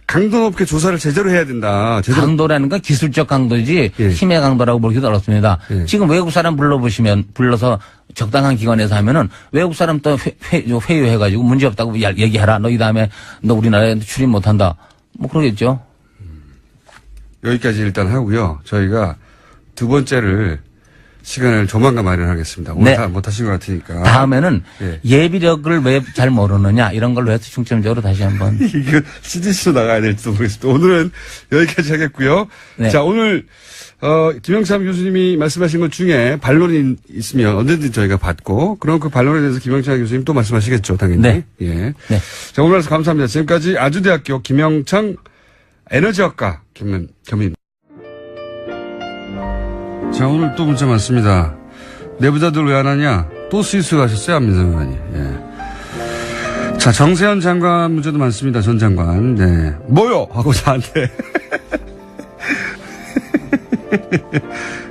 강도 높게 조사를 제대로 해야 된다.
강도라는 건 기술적 강도지
예.
힘의 강도라고 보기도 어렵습니다.
예.
지금 외국 사람 불러서 적당한 기관에서 하면은 외국 사람 또 회유해가지고 문제 없다고 얘기해라. 너 이 다음에 너 우리나라에 출입 못한다. 뭐 그러겠죠.
여기까지 일단 하고요. 저희가 두 번째를 시간을 조만간 마련하겠습니다. 오늘
네.
다 못하신 것 같으니까.
다음에는
예.
예비력을 왜 잘 모르느냐 이런 걸로 해서 중점적으로 다시 한번.
이거 CDC로 나가야 될지도 모르겠습니다. 오늘은 여기까지 하겠고요.
네.
자, 오늘 김영참 교수님이 말씀하신 것 중에 반론이 있으면 언제든지 저희가 받고 그럼 그 반론에 대해서 김영참 교수님 또 말씀하시겠죠, 당연히.
네.
예.
네.
자, 오늘 말씀 감사합니다. 지금까지 아주대학교 김영창 에너지학과 겸임. 자, 오늘 또 문자 많습니다. 내부자들 왜 안 하냐? 또 스위스가셨어요, 안민석 의원이. 예. 자, 정세현 장관 문제도 많습니다, 전 장관. 네. 뭐요? 하고 저한테.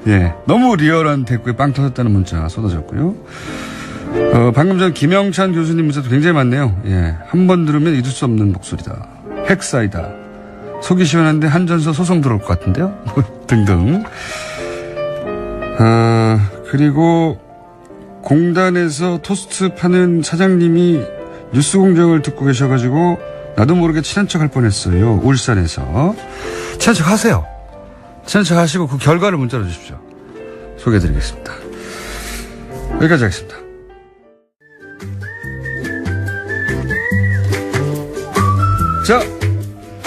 예. 너무 리얼한 댓글에 빵 터졌다는 문자 쏟아졌고요. 방금 전 김영찬 교수님 문자도 굉장히 많네요. 예. 한 번 들으면 잊을 수 없는 목소리다. 핵사이다. 속이 시원한데 한전서 소송 들어올 것 같은데요? 등등. 그리고 공단에서 토스트 파는 사장님이 뉴스 공정을 듣고 계셔가지고 나도 모르게 친한 척 할 뻔했어요. 울산에서. 친한 척 하세요. 친한 척 하시고 그 결과를 문자로 주십시오. 소개해드리겠습니다. 여기까지 하겠습니다. 자,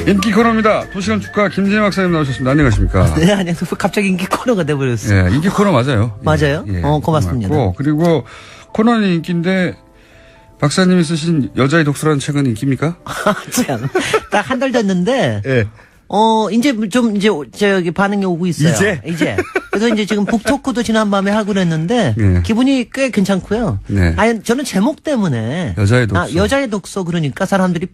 인기 코너입니다. 도시간 축가 김진애 박사님 나오셨습니다. 안녕하십니까?
네, 안녕하세요. 갑자기 인기 코너가 돼버렸어요.
예, 인기 코너 맞아요.
맞아요?
예,
고맙습니다.
고맙고, 그리고 코너는 인기인데 박사님이 쓰신 여자의 독서라는 책은 인기입니까?
참. 딱 한 달 됐는데,
예.
저기 반응이 오고 있어요.
이제?
그래서 이제 지금 북토크도 지난밤에 하고 그랬는데,
예.
기분이 꽤 괜찮고요.
네.
아니, 저는 제목 때문에.
여자의 독서.
여자의 독서 그러니까 사람들이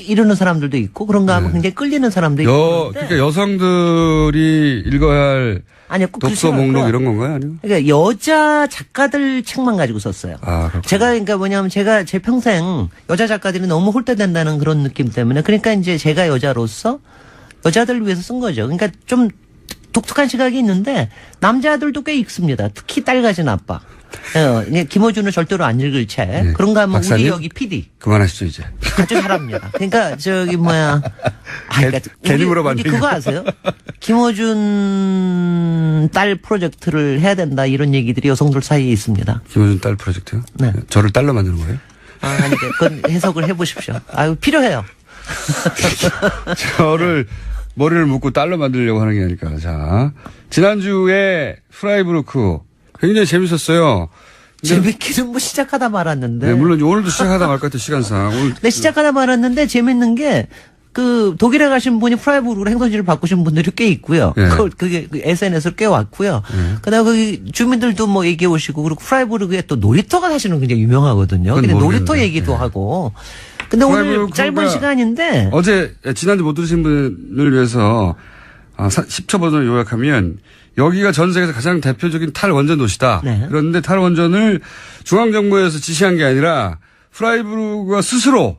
이러는 사람들도 있고, 그런가 하면
네.
굉장히 끌리는 사람도 있고.
그러니까 여성들이 읽어야 할
아니요, 꼭
독서
그렇지
목록
않고요.
이런 건가요? 아니면?
그러니까 여자 작가들 책만 가지고 썼어요.
아, 그렇군요.
제가 그러니까 뭐냐면 제가 제 평생 여자 작가들이 너무 홀대된다는 그런 느낌 때문에 그러니까 이제 제가 여자로서 여자들을 위해서 쓴 거죠. 그러니까 좀 독특한 시각이 있는데 남자들도 꽤 읽습니다. 특히 딸 가진 아빠. 김어준은 절대로 안 읽을 책.
네.
그런가 하면
박사님?
우리 여기 PD.
그만하시죠, 이제.
아주 잘합니다. 그러니까 그러니까
괜히
우리
물어봤네.
그거 아세요? 김어준 딸 프로젝트를 해야 된다 이런 얘기들이 여성들 사이에 있습니다.
김어준 딸 프로젝트요?
네.
저를 딸로 만드는 거예요?
아니 그건 해석을 해보십시오. 아유 필요해요.
저를 머리를 묶고 딸로 만들려고 하는 게 아닐까. 자, 지난주에 프라이브루크 굉장히 재밌었어요.
재밌기는 뭐 시작하다 말았는데.
네, 물론 오늘도 시작하다 말 것 같아요, 시간상. 오늘.
네, 시작하다 말았는데 재밌는 게 독일에 가신 분이 프라이브루크로 행선지를 바꾸신 분들이 꽤 있고요.
네.
그게 SNS로 꽤 왔고요. 그다음에 거기 주민들도 뭐 얘기해 오시고 그리고 프라이브루크에 또 놀이터가 사실은 굉장히 유명하거든요. 근데
모르겠는데.
놀이터 얘기도
네.
하고. 근데 오늘
프라이브루크가
짧은 시간인데
어제 지난주 못 들으신 분을 위해서 10초 버전을 요약하면 여기가 전 세계에서 가장 대표적인 탈원전 도시다.
네.
그런데 탈원전을 중앙정부에서 지시한 게 아니라 프라이브루크가 스스로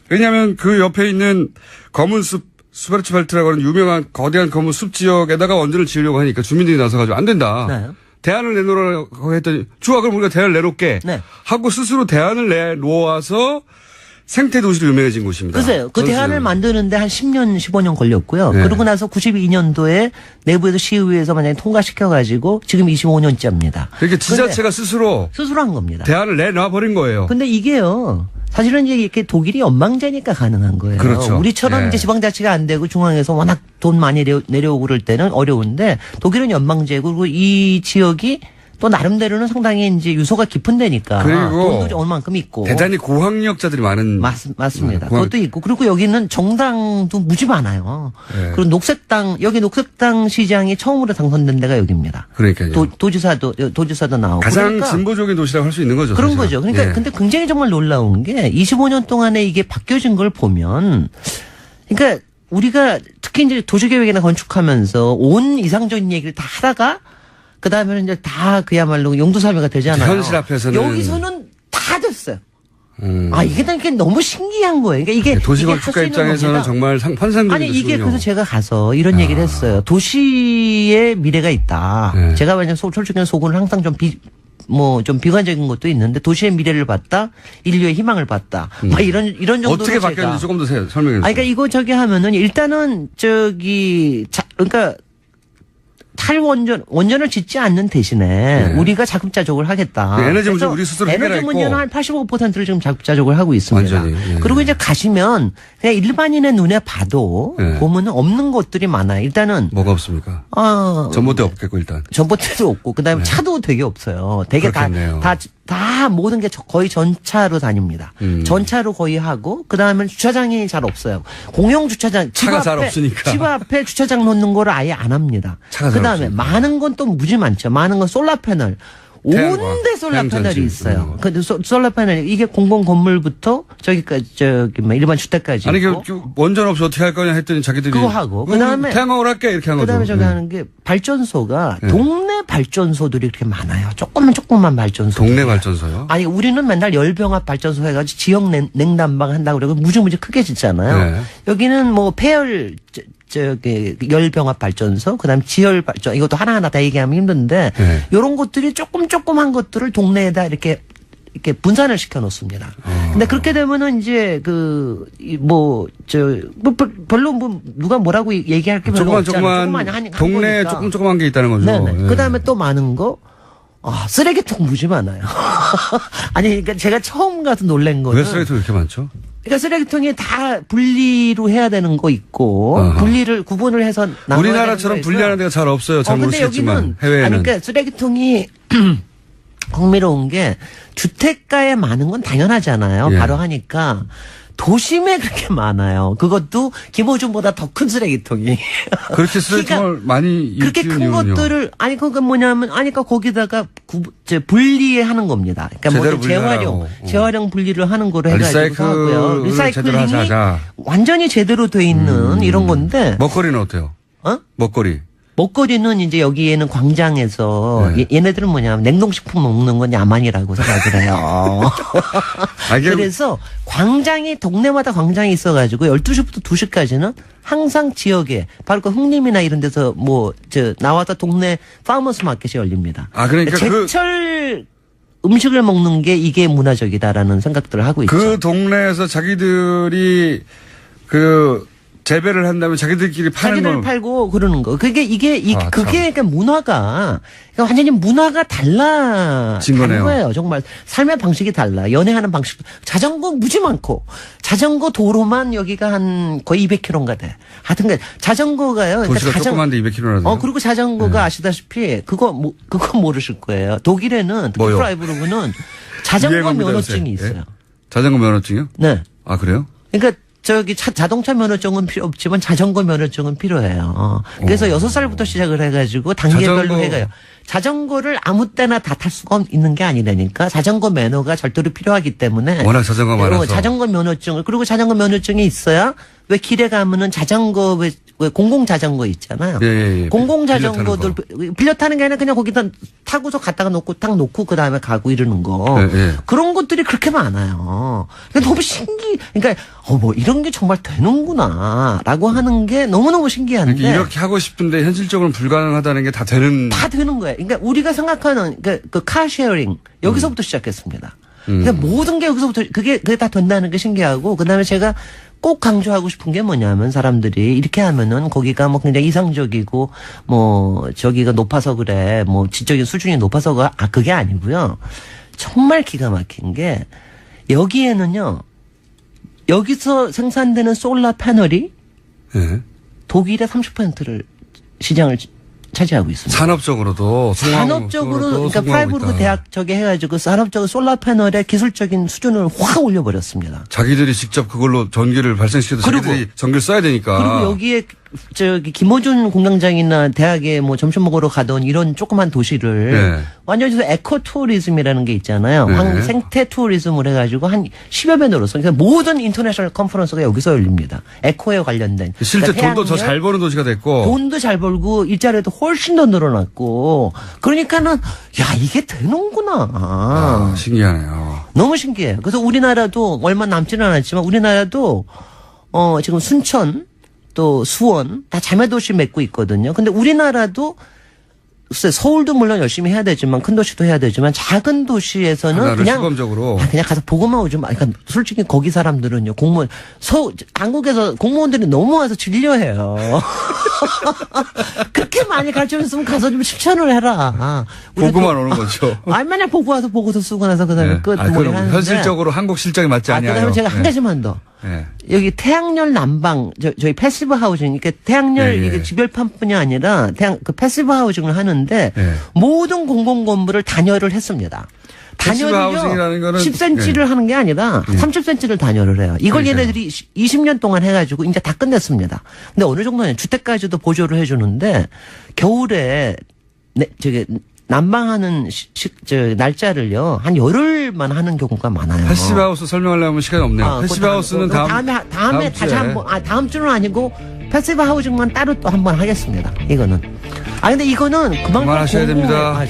왜냐하면 그 옆에 있는 검은 숲 스바르츠발트라고 하는 유명한 거대한 검은 숲 지역에다가 원전을 지으려고 하니까 주민들이 나서가지고 안 된다.
네.
대안을 내놓으라고 했더니 좋아 그럼 우리가 대안을 내놓게
네.
하고 스스로 대안을 내놓아서 생태도시로 유명해진 곳입니다.
글쎄요. 그 대안을 만드는데 한 10년, 15년 걸렸고요.
네.
그러고 나서 92년도에 내부에서 시의회에서 만약에 통과시켜가지고 지금 25년째입니다.
그러니까 지자체가 스스로
한 겁니다.
대안을 내놔버린 거예요.
근데 이게요. 사실은 이제 이렇게 독일이 연방제니까 가능한 거예요.
그렇죠.
우리처럼
예.
이제 지방자치가 안 되고 중앙에서 워낙 돈 많이 내려오고 그럴 때는 어려운데 독일은 연방제고 그리고 이 지역이 또 나름대로는 상당히 이제 유서가 깊은 데니까
그리고
돈도 얼만큼 있고
대단히 고학력자들이 많은
맞습니다.
고학-
그것도 있고 그리고 여기는 정당도 무지 많아요.
네.
그리고 녹색당 시장이 처음으로 당선된 데가 여기입니다.
그러니까요.
도지사도 나오고
가장
그러니까
진보적인 도시라고 할 수 있는 거죠.
그런
사실은.
거죠. 그러니까
예.
근데 굉장히 정말 놀라운 게 25년 동안에 이게 바뀌어진 걸 보면 그러니까 우리가 특히 이제 도시계획이나 건축하면서 온 이상적인 얘기를 다 하다가 그 다음에는 이제 다 그야말로 용도사회가 되잖아요.
현실 앞에서는
여기서는 다 됐어요. 이게 너무 신기한 거예요. 그러니까 이게
도시건축가 입장에서는 정말 환상적인
아니 이게
거군요.
그래서 제가 가서 이런 얘기를 했어요. 도시의 미래가 있다.
네.
제가 만약 솔직히 속은 항상 좀 비관적인 것도 있는데 도시의 미래를 봤다, 인류의 희망을 봤다. 막 이런 정도로
어떻게 바뀌었는지 조금 더 설명해 주세요.
그러니까 이거 하면은 일단은 그러니까 원전을 짓지 않는 대신에 우리가 자급자족을 하겠다.
에너지 문제 우리 스스로 해결하고
에너지 문제는 한 85%를 지금 자급자족을 하고 있습니다.
완전히.
그리고 이제 가시면 그냥 일반인의 눈에 봐도 보면은 없는 것들이 많아요. 일단은
뭐가 없습니까? 전봇대 없겠고 일단.
전봇대도 없고 그다음에 차도 되게 없어요. 되게
그렇겠네요.
다 모든 게 거의 전차로 다닙니다. 전차로 거의 하고 그다음에 주차장이 잘 없어요. 공영 주차장
차가 잘 없으니까.
집 앞에 주차장 놓는 거를 아예 안 합니다. 그다음에 많은 건 또 무지 많죠. 많은 건 솔라 패널. 온데 솔라 패널이 있어요. 근데 솔라 패널 이게 공공 건물부터 저기까지 일반 주택까지.
아니
있고.
원전 없이 어떻게 할 거냐 했더니 자기들이
그거 하고 그다음에
태양광을 할게 이렇게 한 거죠.
그다음에 저기 하는 게 발전소가 동네 발전소들이 이렇게 많아요. 조금만 발전소.
동네 발전소요?
아니 우리는 맨날 열병합 발전소 해가지고 지역 냉난방 한다고 그러고 무지무지 크게 짓잖아요.
네.
여기는 뭐 폐열 열병합 발전소, 그다음에 지열 발전 이것도 하나하나 다 얘기하면 힘든데 이런 것들이 조금한 것들을 동네에다 이렇게 분산을 시켜 놓습니다. 근데 그렇게 되면은 이제 별로 누가 뭐라고 얘기할 게 별로 없잖아요.
동네에 조그만 게 있다는 거죠.
네네. 그다음에 또 많은 거 쓰레기통 무지 많아요. 아니 그러니까 제가 처음 가서 놀란 거는
왜 쓰레기통이 이렇게 많죠?
그러니까 쓰레기통이 다 분리로 해야 되는 거 있고 구분을 해서
우리나라처럼 분리하는 데가 잘 없어요. 잘 모르시겠지만 해외에는.
그러니까 쓰레기통이 흥미로운 게 주택가에 많은 건 당연하잖아요. 바로 하니까. 도심에 그렇게 많아요. 그것도 김호준보다 더 큰 쓰레기통이.
그렇게 쓰레기통을 많이
그렇게 큰
이유는요?
것들을 그러니까 뭐냐면 거기다가 분리하는 겁니다. 그러니까 재활용 분리를 하는 거로 해가지고 하고요. 리사이클링이 완전히 제대로 돼 있는 이런 건데.
먹거리는 어때요?
먹거리는 이제 여기에는 광장에서 얘네들은 뭐냐면 냉동식품 먹는 건 야만이라고 생각을 해요. 그래서 동네마다 광장이 있어가지고 12시부터 2시까지는 항상 지역에 바로 그 흥림이나 이런 데서 나와서 동네 파머스 마켓이 열립니다.
그러니까
제철 음식을 먹는 게 이게 문화적이다라는 생각들을 하고 있죠.
그 동네에서 자기들이 재배를 한다면 자기들끼리
팔고 그러는 거. 그게 그러니까 문화가 완전히 문화가 달라진 거예요. 정말 삶의 방식이 달라. 연애하는 방식. 자전거 무지 많고 자전거 도로만 여기가 한 거의 200km인가 돼. 하여튼 자전거가요.
도시가 조그만데 200km나.
그리고 자전거가 아시다시피 그거 모르실 거예요. 독일에는 프라이브르그는 자전거 면허증이 있어요.
자전거 면허증이요?
네.
그래요?
그러니까 자동차 면허증은 필요 없지만 자전거 면허증은 필요해요. 그래서 6살부터 시작을 해가지고 단계별로 해가요. 자전거를 아무 때나 다 탈 수가 있는 게 아니라니까 자전거 면허가 절대로 필요하기 때문에.
워낙 자전거 많아서.
자전거 면허증을 그리고 자전거 면허증이 있어야 왜 길에 가면은 자전거 왜 공공 자전거 있잖아요. 공공 자전거들 빌려 타는 게 아니라 그냥 거기다 타고서 갖다가 놓고 그다음에 가고 이러는 거. 그런 것들이 그렇게 많아요. 그러니까 너무 그러니까 이런 게 정말 되는구나라고 하는 게 너무너무 신기한데.
이렇게 하고 싶은데 현실적으로는 불가능하다는 게 다 되는
거예요. 그러니까 우리가 생각하는 그 카쉐어링 여기서부터 시작했습니다. 그러니까 모든 게 여기서부터 그게 다 된다는 게 신기하고 그다음에 제가 꼭 강조하고 싶은 게 뭐냐면 사람들이 이렇게 하면은 거기가 굉장히 이상적이고 저기가 높아서 그래 지적인 수준이 높아서가 그게 아니고요. 정말 기가 막힌 게 여기에는요. 여기서 생산되는 솔라 패널이 독일의 30%를 시장을 차지하고 있습니다.
산업적으로도
그러니까 프라이부르크 대학 해가지고 산업적으로 솔라 패널의 기술적인 수준을 확 올려버렸습니다.
자기들이 직접 그걸로 전기를 발생시켜도 자기들이 전기를 써야 되니까.
그리고 여기에 김호준 공장장이나 대학에 점심 먹으러 가던 이런 조그만 도시를 완전히 에코 투어리즘이라는 게 있잖아요. 생태 투어리즘을 해가지고 한 10여 배 늘었어요. 그러니까 모든 인터내셔널 컨퍼런스가 여기서 열립니다. 에코에 관련된.
실제 돈도 더 잘 버는 도시가 됐고.
돈도 잘 벌고 일자리도 훨씬 더 늘어났고. 그러니까는 이게 되는구나.
신기하네요.
너무 신기해요. 그래서 우리나라도 얼마 남지는 않았지만 우리나라도 지금 순천 또 수원 다 자매도시 맺고 있거든요. 근데 우리나라도 글쎄 서울도 물론 열심히 해야 되지만 큰 도시도 해야 되지만 작은 도시에서는 그냥
시범적으로
그냥 가서 보고만 오지 마. 그러니까 솔직히 거기 사람들은요 공무원 한국에서 공무원들이 너무 와서 진료해요. 그렇게 많이 가르쳐줬으면 가서 좀 추천을 해라.
보고만 오는 거죠.
맨날 보고 와서 보고서 쓰고 나서 그다음에
네.
끝.
그럼
하는데.
현실적으로 한국 실정에 맞지 않아요.
그다음에 제가 한 가지만 더.
네.
여기 태양열 난방 저희 패시브 하우징 이게 태양열
네,
이게
네.
지별판뿐이 아니라 그 패시브 하우징을 하는데
네.
모든 공공 건물을 단열을 했습니다.
패시브 하우징이라는 거는
10cm를 하는 게 아니라 30cm를 단열을 해요. 이걸
그러니까요.
얘네들이 20년 동안 해가지고 이제 다 끝냈습니다. 근데 어느 정도는 주택까지도 보조를 해주는데 겨울에 난방하는 날짜를요 한 열흘만 하는 경우가 많아요.
패시브하우스 설명하려면 시간이 없네요. 패시브하우스는
다음에 다시 한번 다음 주는 아니고 패시브 하우징만 따로 또 한번 하겠습니다. 이거는 근데 이거는 그만큼
그만하셔야 됩니다.